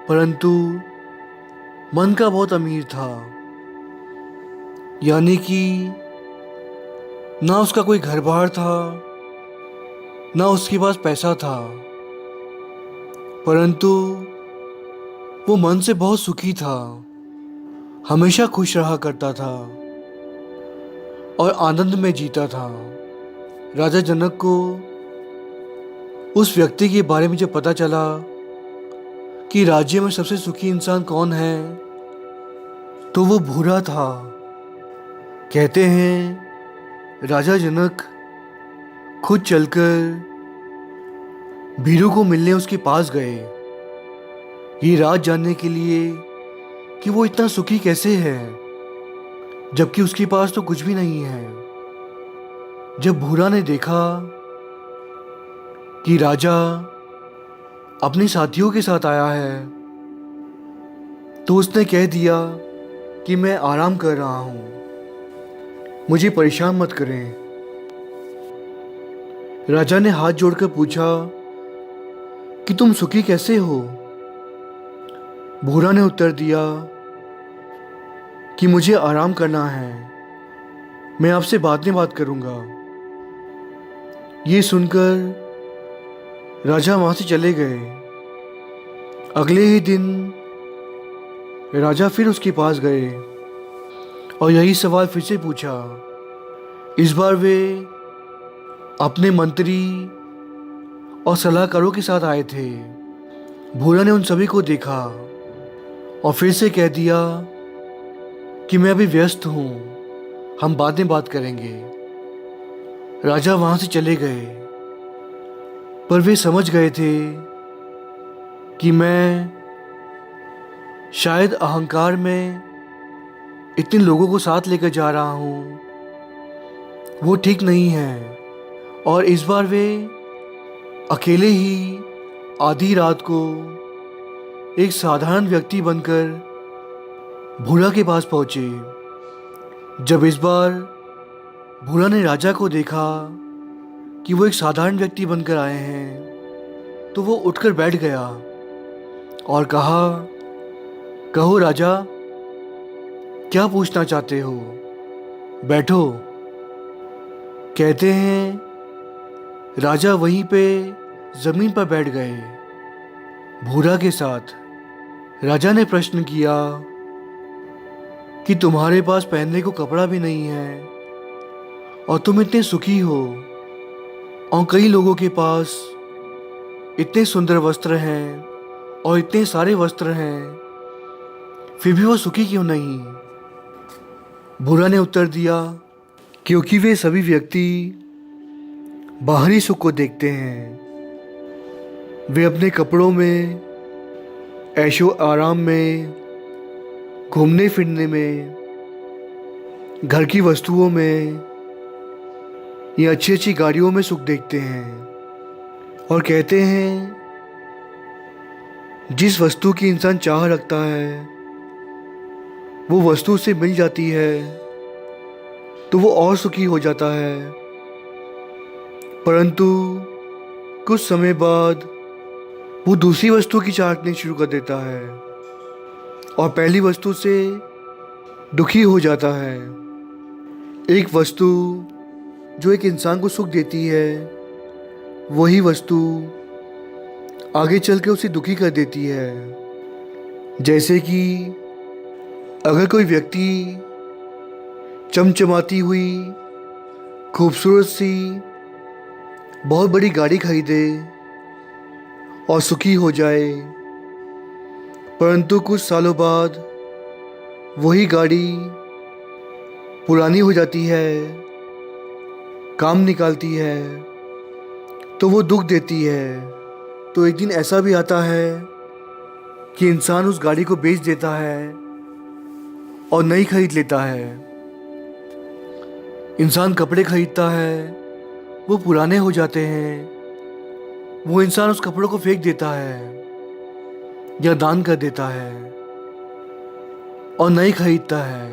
परंतु मन का बहुत अमीर था। यानी कि ना उसका कोई घर बार था, ना उसके पास पैसा था, परंतु वो मन से बहुत सुखी था, हमेशा खुश रहा करता था और आनंद में जीता था। राजा जनक को उस व्यक्ति के बारे में जब पता चला कि राज्य में सबसे सुखी इंसान कौन है, तो वो भूरा था। कहते हैं राजा जनक खुद चलकर भीरू को मिलने उसके पास गए, ये राज जानने के लिए कि वो इतना सुखी कैसे है जबकि उसके पास तो कुछ भी नहीं है। जब भूरा ने देखा कि राजा अपने साथियों के साथ आया है तो उसने कह दिया कि मैं आराम कर रहा हूँ, मुझे परेशान मत करें। राजा ने हाथ जोड़कर पूछा कि तुम सुखी कैसे हो? भूरा ने उत्तर दिया कि मुझे आराम करना है, मैं आपसे बाद में बात करूंगा। ये सुनकर राजा वहां से चले गए। अगले ही दिन राजा फिर उसके पास गए और यही सवाल फिर से पूछा। इस बार वे अपने मंत्री और सलाहकारों के साथ आए थे। भूरा ने उन सभी को देखा और फिर से कह दिया कि मैं अभी व्यस्त हूँ, हम बाद में बात करेंगे। राजा वहां से चले गए, पर वे समझ गए थे कि मैं शायद अहंकार में इतने लोगों को साथ लेकर जा रहा हूँ, वो ठीक नहीं है। और इस बार वे अकेले ही आधी रात को एक साधारण व्यक्ति बनकर भूरा के पास पहुंचे। जब इस बार भूरा ने राजा को देखा कि वो एक साधारण व्यक्ति बनकर आए हैं तो वो उठकर बैठ गया और कहा, कहो राजा, क्या पूछना चाहते हो? बैठो। कहते हैं राजा वहीं पे जमीन पर बैठ गए भूरा के साथ। राजा ने प्रश्न किया कि तुम्हारे पास पहनने को कपड़ा भी नहीं है और तुम इतने सुखी हो, और कई लोगों के पास इतने सुंदर वस्त्र हैं और इतने सारे वस्त्र हैं, फिर भी वो सुखी क्यों नहीं? भूरा ने उत्तर दिया, क्योंकि वे सभी व्यक्ति बाहरी सुख को देखते हैं। वे अपने कपड़ों में, ऐशो आराम में, घूमने फिरने में, घर की वस्तुओं में या अच्छी अच्छी गाड़ियों में सुख देखते हैं और कहते हैं जिस वस्तु की इंसान चाह रखता है वो वस्तु उसे मिल जाती है तो वो और सुखी हो जाता है। परंतु कुछ समय बाद वो दूसरी वस्तु की चाहने शुरू कर देता है और पहली वस्तु से दुखी हो जाता है। एक वस्तु जो एक इंसान को सुख देती है वही वस्तु आगे चल के उसे दुखी कर देती है। जैसे कि अगर कोई व्यक्ति चमचमाती हुई खूबसूरत सी बहुत बड़ी गाड़ी खरीदे और सुखी हो जाए, परंतु कुछ सालों बाद वही गाड़ी पुरानी हो जाती है, काम निकालती है, तो वो दुख देती है। तो एक दिन ऐसा भी आता है कि इंसान उस गाड़ी को बेच देता है और नई खरीद लेता है। इंसान कपड़े खरीदता है, वो पुराने हो जाते हैं, वो इंसान उस कपड़ों को फेंक देता है या दान कर देता है और नई खरीदता है।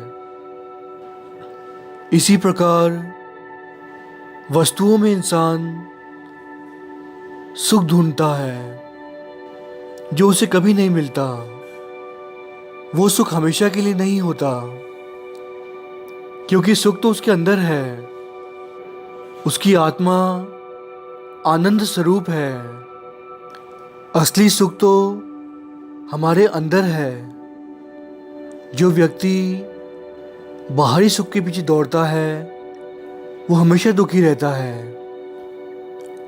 इसी प्रकार वस्तुओं में इंसान सुख ढूंढता है जो उसे कभी नहीं मिलता। वो सुख हमेशा के लिए नहीं होता, क्योंकि सुख तो उसके अंदर है। उसकी आत्मा आनंद स्वरूप है। असली सुख तो हमारे अंदर है। जो व्यक्ति बाहरी सुख के पीछे दौड़ता है वो हमेशा दुखी रहता है।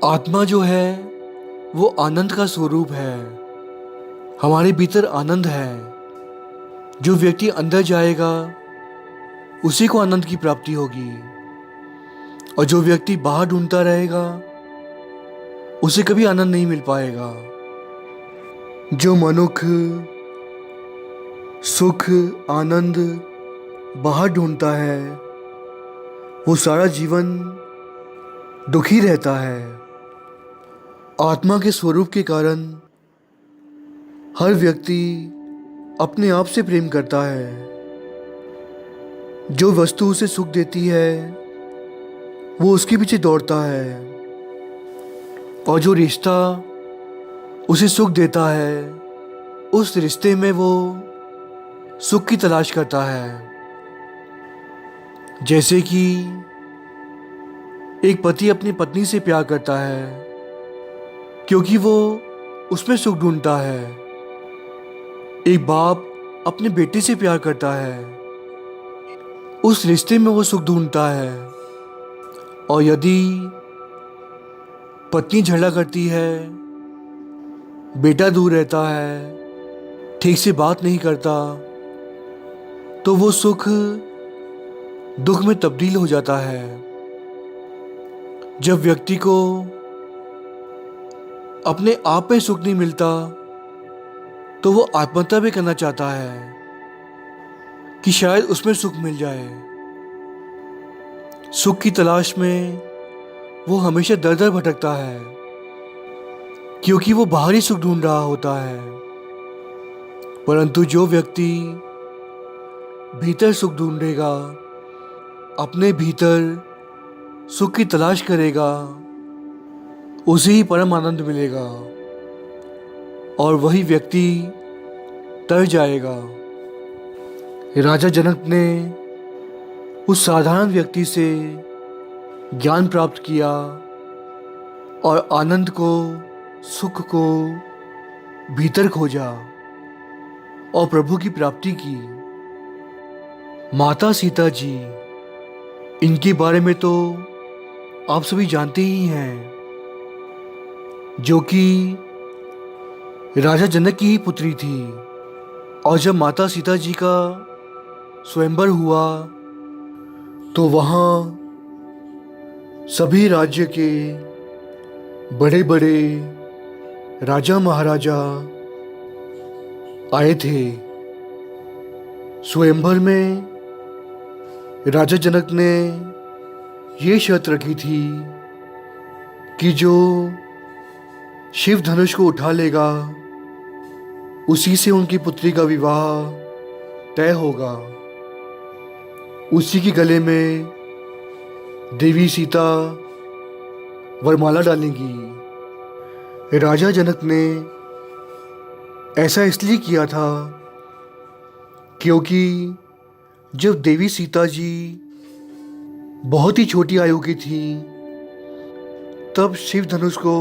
आत्मा जो है वो आनंद का स्वरूप है। हमारे भीतर आनंद है। जो व्यक्ति अंदर जाएगा उसी को आनंद की प्राप्ति होगी, और जो व्यक्ति बाहर ढूंढता रहेगा उसे कभी आनंद नहीं मिल पाएगा। जो मनुष्य सुख आनंद बाहर ढूंढता है वो सारा जीवन दुखी रहता है। आत्मा के स्वरूप के कारण हर व्यक्ति अपने आप से प्रेम करता है। जो वस्तु उसे सुख देती है वो उसके पीछे दौड़ता है, और जो रिश्ता उसे सुख देता है उस रिश्ते में वो सुख की तलाश करता है। जैसे कि एक पति अपनी पत्नी से प्यार करता है क्योंकि वो उसमें सुख ढूंढता है। एक बाप अपने बेटे से प्यार करता है, उस रिश्ते में वो सुख ढूंढता है। और यदि पत्नी झगड़ा करती है, बेटा दूर रहता है, ठीक से बात नहीं करता, तो वो सुख दुख में तब्दील हो जाता है। जब व्यक्ति को अपने आप में सुख नहीं मिलता तो वो आत्महत्या भी करना चाहता है कि शायद उसमें सुख मिल जाए। सुख की तलाश में वो हमेशा दर दर भटकता है क्योंकि वो बाहरी सुख ढूंढ रहा होता है। परंतु जो व्यक्ति भीतर सुख ढूंढेगा, अपने भीतर सुख की तलाश करेगा, उसे ही परम आनंद मिलेगा और वही व्यक्ति तर जाएगा। राजा जनक ने उस साधारण व्यक्ति से ज्ञान प्राप्त किया और आनंद को सुख को भीतर खोजा और प्रभु की प्राप्ति की। माता सीता जी, इनके बारे में तो आप सभी जानते ही हैं, जो कि राजा जनक की ही पुत्री थी। और जब माता सीता जी का स्वयंवर हुआ तो वहाँ सभी राज्य के बड़े बड़े राजा महाराजा आए थे। स्वयंवर में राजा जनक ने ये शर्त रखी थी कि जो शिव धनुष को उठा लेगा उसी से उनकी पुत्री का विवाह तय होगा। उसी के गले में देवी सीता वरमाला डालेंगी। राजा जनक ने ऐसा इसलिए किया था क्योंकि जब देवी सीता जी बहुत ही छोटी आयु की थी तब शिव धनुष को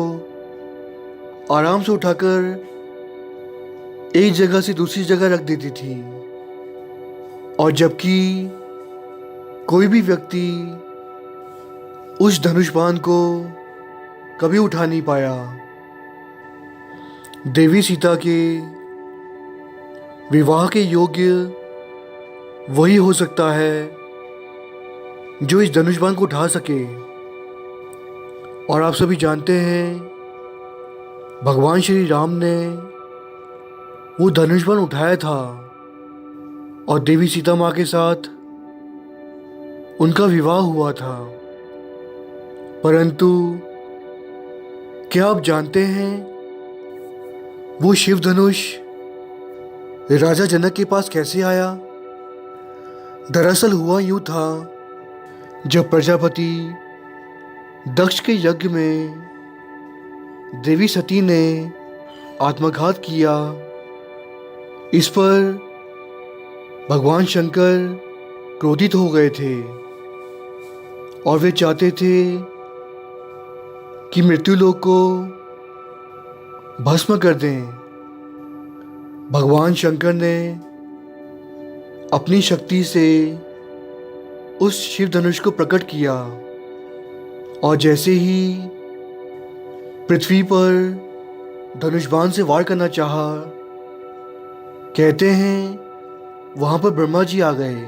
आराम से उठाकर एक जगह से दूसरी जगह रख देती थी, और जबकि कोई भी व्यक्ति उस धनुष बाण को कभी उठा नहीं पाया। देवी सीता के विवाह के योग्य वही हो सकता है जो इस धनुष बाण को उठा सके। और आप सभी जानते हैं भगवान श्री राम ने वो धनुष बाण उठाया था और देवी सीता माँ के साथ उनका विवाह हुआ था। परंतु क्या आप जानते हैं वो शिव धनुष राजा जनक के पास कैसे आया? दरअसल हुआ यूं था, जब प्रजापति दक्ष के यज्ञ में देवी सती ने आत्मघात किया, इस पर भगवान शंकर क्रोधित हो गए थे और वे चाहते थे कि मृत्युलोक को भस्म कर दें। भगवान शंकर ने अपनी शक्ति से उस शिव धनुष को प्रकट किया और जैसे ही पृथ्वी पर धनुष बाण से वार करना चाहा, कहते हैं वहाँ पर ब्रह्मा जी आ गए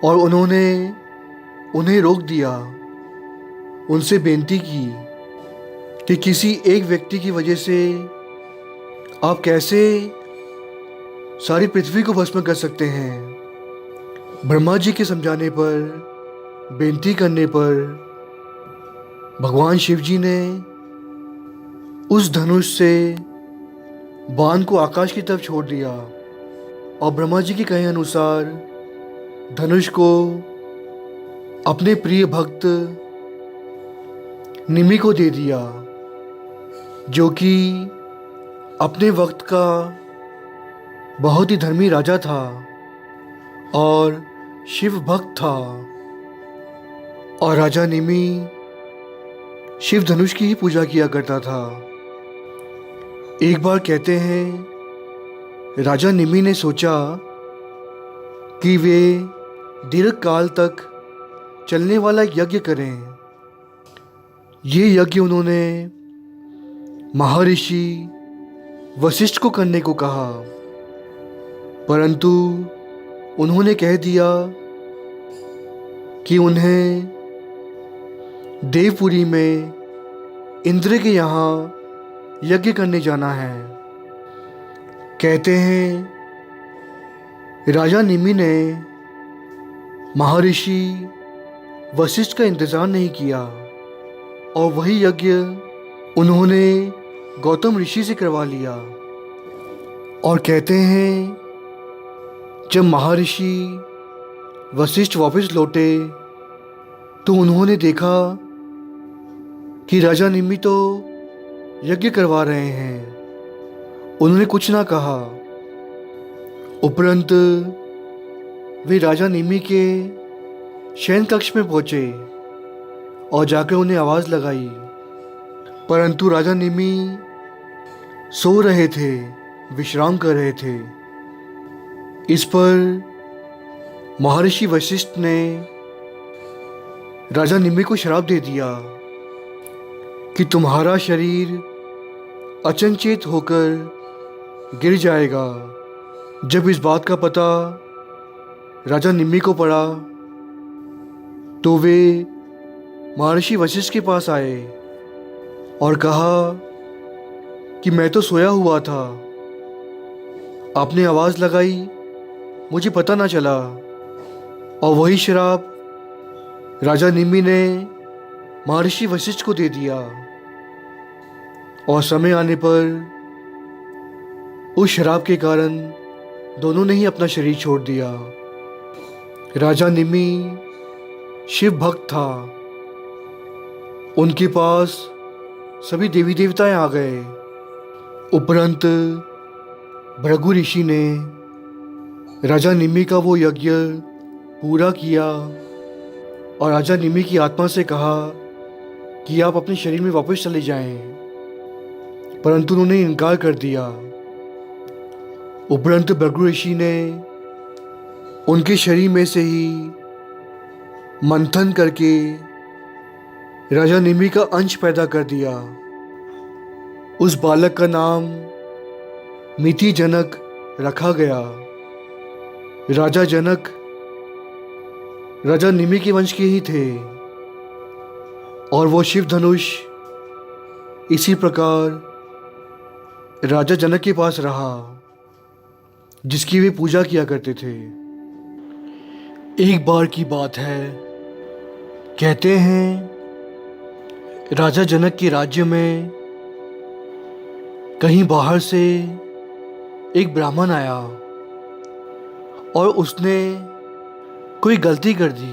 और उन्होंने उन्हें रोक दिया। उनसे बेनती की कि किसी एक व्यक्ति की वजह से आप कैसे सारी पृथ्वी को भस्म कर सकते हैं। ब्रह्मा जी के समझाने पर, बेनती करने पर भगवान शिव जी ने उस धनुष से बाण को आकाश की तरफ छोड़ दिया और ब्रह्मा जी के कहे अनुसार धनुष को अपने प्रिय भक्त निमि को दे दिया, जो कि अपने वक्त का बहुत ही धर्मी राजा था और शिव भक्त था। और राजा निमि शिव धनुष की ही पूजा किया करता था। एक बार कहते हैं राजा निमि ने सोचा कि वे दीर्घ काल तक चलने वाला यज्ञ करें। ये यज्ञ उन्होंने महर्षि वशिष्ठ को करने को कहा, परंतु उन्होंने कह दिया कि उन्हें देवपुरी में इंद्र के यहाँ यज्ञ करने जाना है। कहते हैं राजा निमि ने महर्षि वशिष्ठ का इंतजार नहीं किया और वही यज्ञ उन्होंने गौतम ऋषि से करवा लिया। और कहते हैं जब महर्षि वशिष्ठ वापस लौटे तो उन्होंने देखा कि राजा निमि तो यज्ञ करवा रहे हैं। उन्होंने कुछ ना कहा, उपरंत वे राजा निमि के शयन कक्ष में पहुंचे और जाकर उन्हें आवाज़ लगाई, परंतु राजा निमि सो रहे थे, विश्राम कर रहे थे। इस पर महर्षि वशिष्ठ ने राजा निमि को श्राप दे दिया कि तुम्हारा शरीर अचंचेत होकर गिर जाएगा। जब इस बात का पता राजा निमि को पड़ा तो वे महर्षि वशिष्ठ के पास आए और कहा कि मैं तो सोया हुआ था, आपने आवाज़ लगाई, मुझे पता ना चला। और वही श्राप राजा निमि ने महर्षि वशिष्ठ को दे दिया और समय आने पर उस श्राप के कारण दोनों ने ही अपना शरीर छोड़ दिया। राजा निमि शिव भक्त था, उनके पास सभी देवी देवताएं आ गए। उपरंत भृगु ऋषि ने राजा निमि का वो यज्ञ पूरा किया और राजा निमि की आत्मा से कहा कि आप अपने शरीर में वापस चले जाएं, परंतु उन्होंने इनकार कर दिया। उपरंत भृगु ऋषि ने उनके शरीर में से ही मंथन करके राजा निमि का अंश पैदा कर दिया। उस बालक का नाम मिति जनक रखा गया। राजा जनक राजा निमि के वंश के ही थे और वो शिव धनुष इसी प्रकार राजा जनक के पास रहा, जिसकी वे पूजा किया करते थे। एक बार की बात है, कहते हैं राजा जनक के राज्य में कहीं बाहर से एक ब्राह्मण आया और उसने कोई गलती कर दी।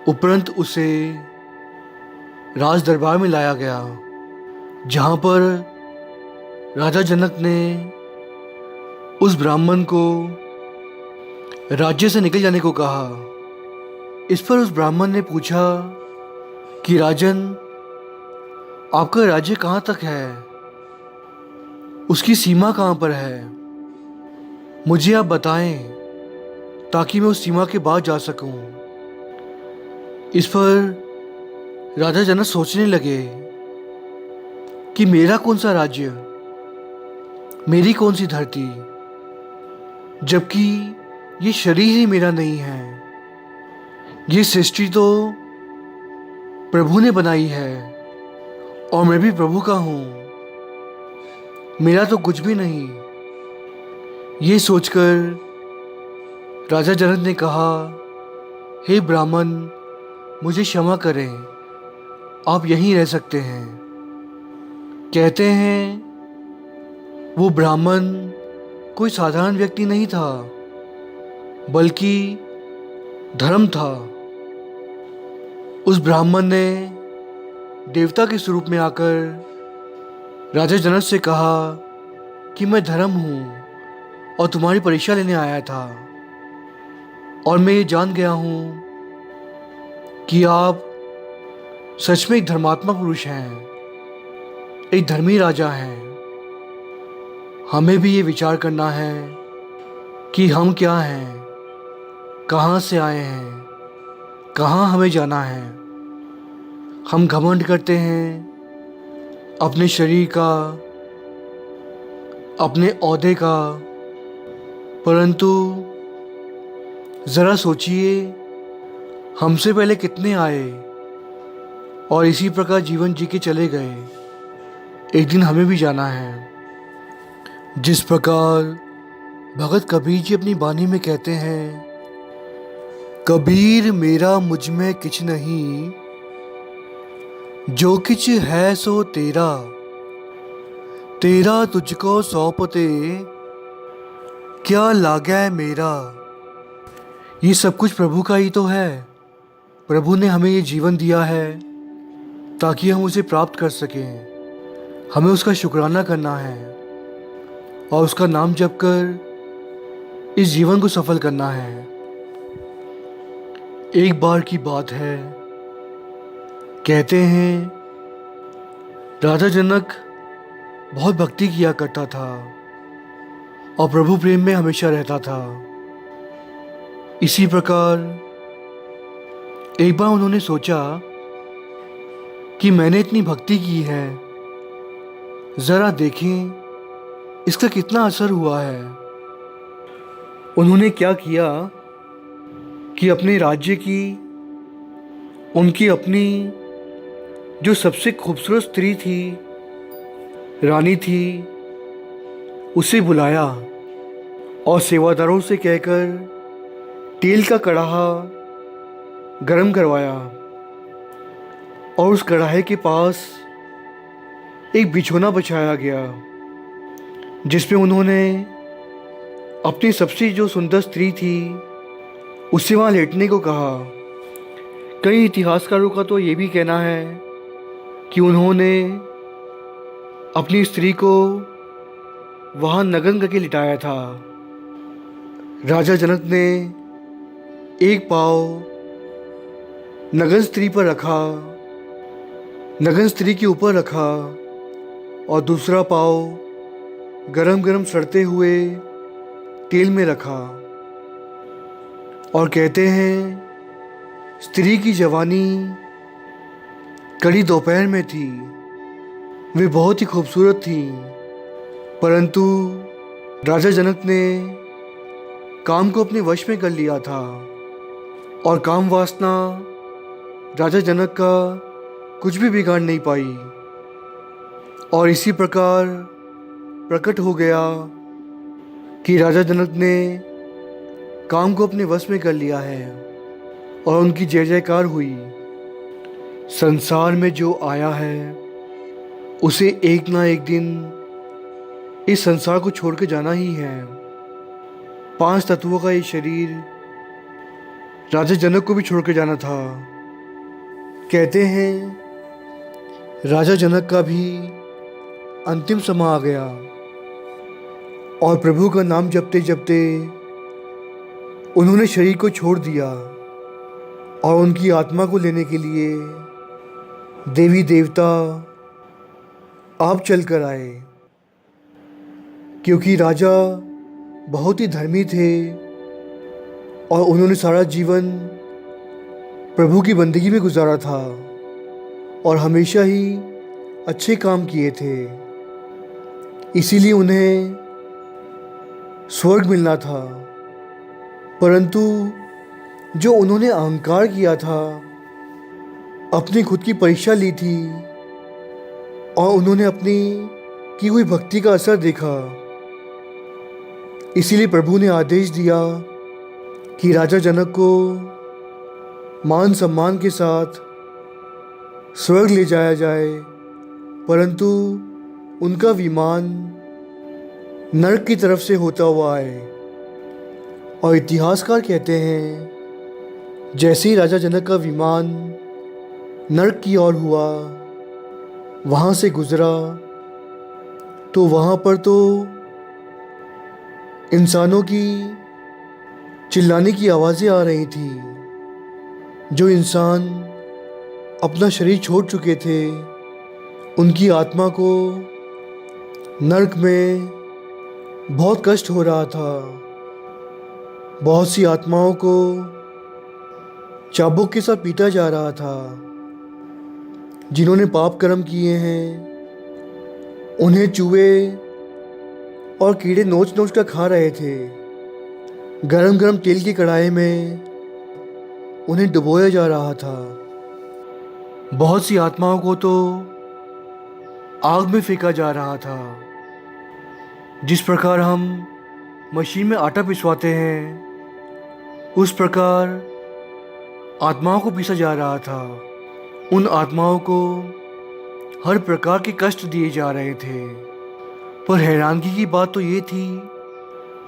उपरंत उसे राज दरबार में लाया गया, जहाँ पर राजा जनक ने उस ब्राह्मण को राज्य से निकल जाने को कहा। इस पर उस ब्राह्मण ने पूछा कि राजन, आपका राज्य कहाँ तक है, उसकी सीमा कहाँ पर है, मुझे आप बताएं ताकि मैं उस सीमा के बाद जा सकूं। इस पर राजा जनक सोचने लगे कि मेरा कौन सा राज्य, मेरी कौन सी धरती। जबकि ये शरीर ही मेरा नहीं है। ये सृष्टि तो प्रभु ने बनाई है और मैं भी प्रभु का हूँ। मेरा तो कुछ भी नहीं। ये सोचकर राजा जनक ने कहा, हे ब्राह्मण, मुझे क्षमा करें, आप यहीं रह सकते हैं। कहते हैं वो ब्राह्मण कोई साधारण व्यक्ति नहीं था, बल्कि धर्म था। उस ब्राह्मण ने देवता के स्वरूप में आकर राजा जनक से कहा कि मैं धर्म हूँ और तुम्हारी परीक्षा लेने आया था, और मैं ये जान गया हूँ कि आप सच में एक धर्मात्मा पुरुष हैं, एक धर्मी राजा हैं। हमें भी ये विचार करना है कि हम क्या हैं, कहाँ से आए हैं, कहाँ हमें जाना है। हम घमंड करते हैं अपने शरीर का, अपने ओहदे का, परंतु ज़रा सोचिए, हमसे पहले कितने आए और इसी प्रकार जीवन जी के चले गए। एक दिन हमें भी जाना है। जिस प्रकार भगत कबीर जी अपनी बानी में कहते हैं, कबीर मेरा मुझ में किछ नहीं, जो किछ है सो तेरा, तेरा तुझको सौंपते, क्या लागै मेरा। ये सब कुछ प्रभु का ही तो है। प्रभु ने हमें ये जीवन दिया है ताकि हम उसे प्राप्त कर सकें। हमें उसका शुक्राना करना है और उसका नाम जप कर इस जीवन को सफल करना है। एक बार की बात है, कहते हैं राजा जनक बहुत भक्ति किया करता था और प्रभु प्रेम में हमेशा रहता था। इसी प्रकार एक बार उन्होंने सोचा कि मैंने इतनी भक्ति की है, ज़रा देखें इसका कितना असर हुआ है। उन्होंने क्या किया कि अपने राज्य की, उनकी अपनी जो सबसे खूबसूरत स्त्री थी, रानी थी, उसे बुलाया और सेवादारों से कहकर तेल का कड़ाहा गरम करवाया और उस कड़ाहे के पास एक बिछोना बिछाया गया, जिसमें उन्होंने अपनी सबसे जो सुंदर स्त्री थी उससे वहाँ लेटने को कहा। कई इतिहासकारों का तो ये भी कहना है कि उन्होंने अपनी स्त्री को वहाँ नग्न करके लिटाया था। राजा जनक ने एक पाँव नग्न स्त्री पर रखा, नग्न स्त्री के ऊपर रखा, और दूसरा पाँव गरम गरम सड़ते हुए तेल में रखा। और कहते हैं स्त्री की जवानी कड़ी दोपहर में थी। वे बहुत ही खूबसूरत थी, परंतु राजा जनक ने काम को अपने वश में कर लिया था और काम वासना राजा जनक का कुछ भी बिगाड़ नहीं पाई। और इसी प्रकार प्रकट हो गया कि राजा जनक ने काम को अपने वश में कर लिया है और उनकी जय जयकार हुई। संसार में जो आया है उसे एक ना एक दिन इस संसार को छोड़ के जाना ही है। 5 तत्वों का ये शरीर राजा जनक को भी छोड़ के जाना था। कहते हैं राजा जनक का भी अंतिम समय आ गया और प्रभु का नाम जपते जपते उन्होंने शरीर को छोड़ दिया और उनकी आत्मा को लेने के लिए देवी देवता आप चल कर आए। क्योंकि राजा बहुत ही धर्मी थे और उन्होंने सारा जीवन प्रभु की बंदगी में गुजारा था और हमेशा ही अच्छे काम किए थे। इसीलिए उन्हें स्वर्ग मिलना था। परंतु जो उन्होंने अहंकार किया था, अपनी खुद की परीक्षा ली थी और उन्होंने अपनी की हुई भक्ति का असर देखा, इसीलिए प्रभु ने आदेश दिया कि राजा जनक को मान सम्मान के साथ स्वर्ग ले जाया जाए। परंतु उनका विमान नरक की तरफ से होता हुआ आए। और इतिहासकार कहते हैं, जैसे ही राजा जनक का विमान नरक की ओर हुआ, वहाँ से गुजरा, तो वहाँ पर तो इंसानों की चिल्लाने की आवाज़ें आ रही थी। जो इंसान अपना शरीर छोड़ चुके थे, उनकी आत्मा को नरक में बहुत कष्ट हो रहा था। बहुत सी आत्माओं को चाबुक के साथ पीटा जा रहा था। जिन्होंने पाप कर्म किए हैं, उन्हें चूहे और कीड़े नोच नोच कर खा रहे थे। गरम गरम तेल की कढ़ाई में उन्हें डुबोया जा रहा था। बहुत सी आत्माओं को तो आग में फेंका जा रहा था। जिस प्रकार हम मशीन में आटा पिसवाते हैं, उस प्रकार आत्माओं को पीसा जा रहा था। उन आत्माओं को हर प्रकार के कष्ट दिए जा रहे थे। पर हैरानगी की बात तो ये थी,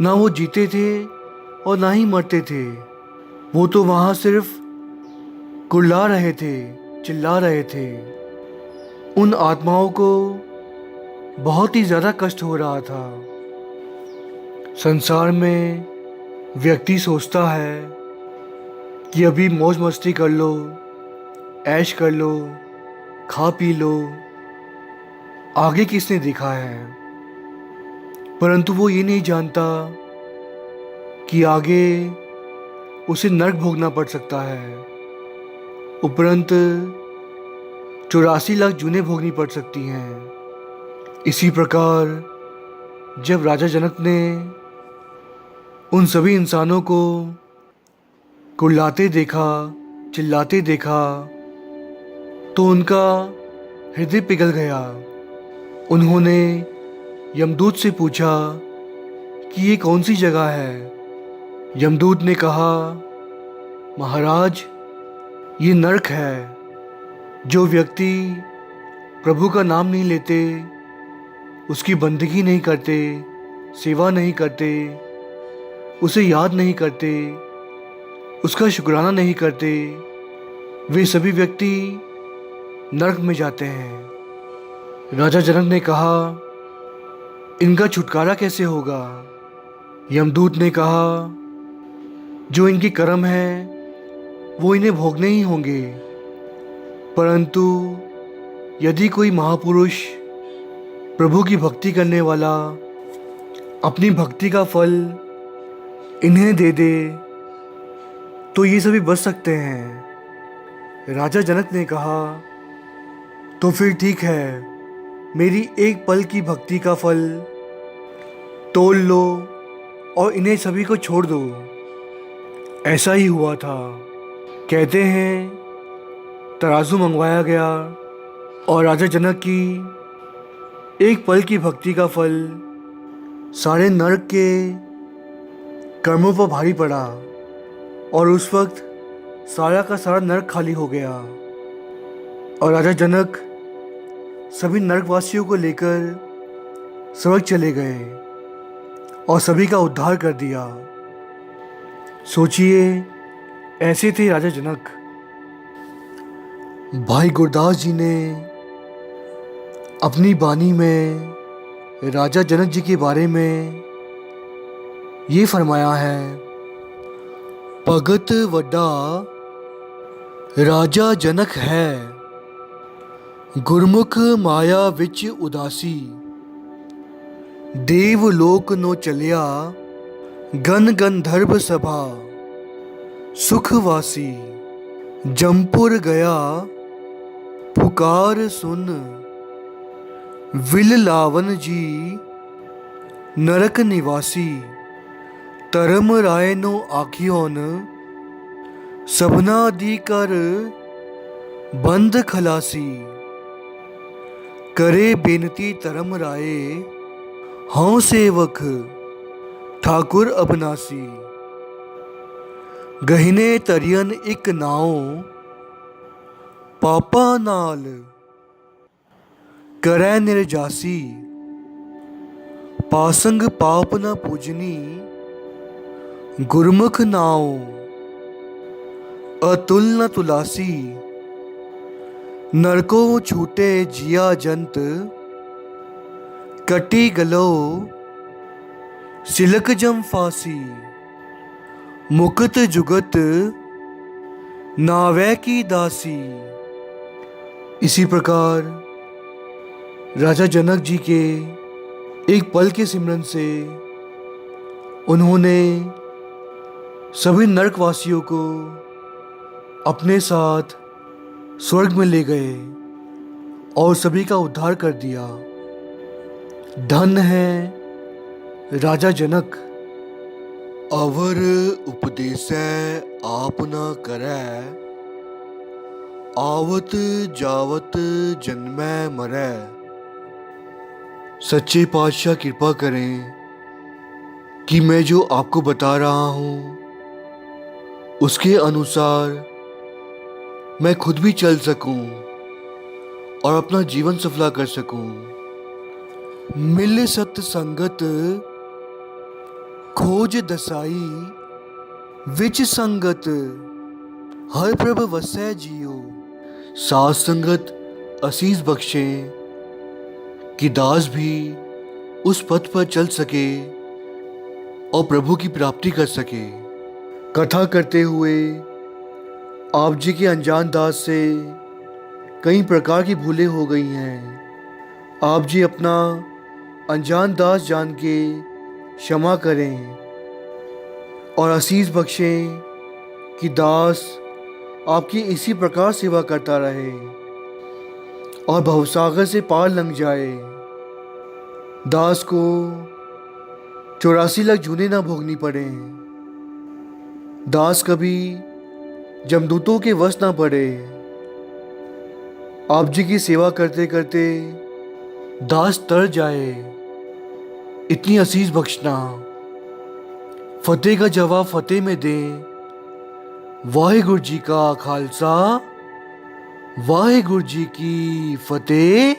ना वो जीते थे और ना ही मरते थे। वो तो वहाँ सिर्फ कुर्ला रहे थे, चिल्ला रहे थे। उन आत्माओं को बहुत ही ज़्यादा कष्ट हो रहा था। संसार में व्यक्ति सोचता है कि अभी मौज मस्ती कर लो, ऐश कर लो, खा पी लो, आगे किसने देखा है। परंतु वो ये नहीं जानता कि आगे उसे नरक भोगना पड़ सकता है। उपरंत 84 लाख जूनें भोगनी पड़ सकती हैं। इसी प्रकार जब राजा जनक ने उन सभी इंसानों को कुर्लाते देखा, चिल्लाते देखा, तो उनका हृदय पिघल गया। उन्होंने यमदूत से पूछा कि ये कौन सी जगह है। यमदूत ने कहा, महाराज, ये नरक है। जो व्यक्ति प्रभु का नाम नहीं लेते, उसकी बंदगी नहीं करते, सेवा नहीं करते, उसे याद नहीं करते, उसका शुक्राना नहीं करते, वे सभी व्यक्ति नरक में जाते हैं। राजा जनक ने कहा, इनका छुटकारा कैसे होगा। यमदूत ने कहा, जो इनके कर्म हैं वो इन्हें भोगने ही होंगे। परंतु यदि कोई महापुरुष प्रभु की भक्ति करने वाला अपनी भक्ति का फल इन्हें दे दे, तो ये सभी बच सकते हैं। राजा जनक ने कहा, तो फिर ठीक है, मेरी एक पल की भक्ति का फल तोल लो और इन्हें सभी को छोड़ दो। ऐसा ही हुआ था। कहते हैं, तराजू मंगवाया गया और राजा जनक की एक पल की भक्ति का फल सारे नरक के कर्मों पर भारी पड़ा और उस वक्त सारा का सारा नरक खाली हो गया। और राजा जनक सभी नरकवासियों को लेकर स्वर्ग चले गए और सभी का उद्धार कर दिया। सोचिए, ऐसे थे राजा जनक। भाई गुरदास जी ने अपनी बानी में राजा जनक जी के बारे में ये फरमाया है, भगत वड्डा राजा जनक है, गुरमुख माया विच उदासी, देवलोक नो चलिया गन गंधर्व सभा, सुखवासी जमपुर गया पुकार सुन, विल लावन जी नरक निवासी। ਧਰਮ ਰਾਏ ਨੂੰ ਆਖਿਓਨ ਸਭਨਾ ਦੀ ਕਰ ਬੰਦ ਖਲਾਸੀ करे बेनती धर्म राये हूँ सेवक ठाकुर अबनासी गहिने तरियन एक नाओ पापा नाल करै निर्जासी पासंग पाप न पूजनी गुरमुख नाओ अतुल न तुलासी नरको छूटे जिया जंत कटी गलो सिलक जम फांसी मुकत जुगत नावै की दासी। इसी प्रकार राजा जनक जी के एक पल के सिमरन से उन्होंने सभी नरकवासियों को अपने साथ स्वर्ग में ले गए और सभी का उद्धार कर दिया। धन है राजा जनक। अवर उपदेसै आप न करै आवत जावत जन्मै मरै। सच्चे पातशाह कृपा करें कि मैं जो आपको बता रहा हूँ उसके अनुसार मैं खुद भी चल सकूं और अपना जीवन सफला कर सकूं। मिल सत संगत खोज दसाई विच संगत हर प्रभ वसै जियो। साथ संगत असीस बख्शे कि दास भी उस पथ पर चल सके और प्रभु की प्राप्ति कर सके। कथा करते हुए आप जी के अनजान दास से कई प्रकार की भूलें हो गई हैं। आप जी अपना अनजान दास जान के क्षमा करें और आशीष बख्शें कि दास आपकी इसी प्रकार सेवा करता रहे और भवसागर से पार लंघ जाए। दास को 84 लाख जूने ना भोगनी पड़े। दास कभी जमदूतों के वश ना पड़े। आप जी की सेवा करते करते दास तर जाए। इतनी असीस बख्शना। फतेह का जवाब फतेह में दें। वाहिगुरु जी का खालसा वाहिगुरु जी की फतेह।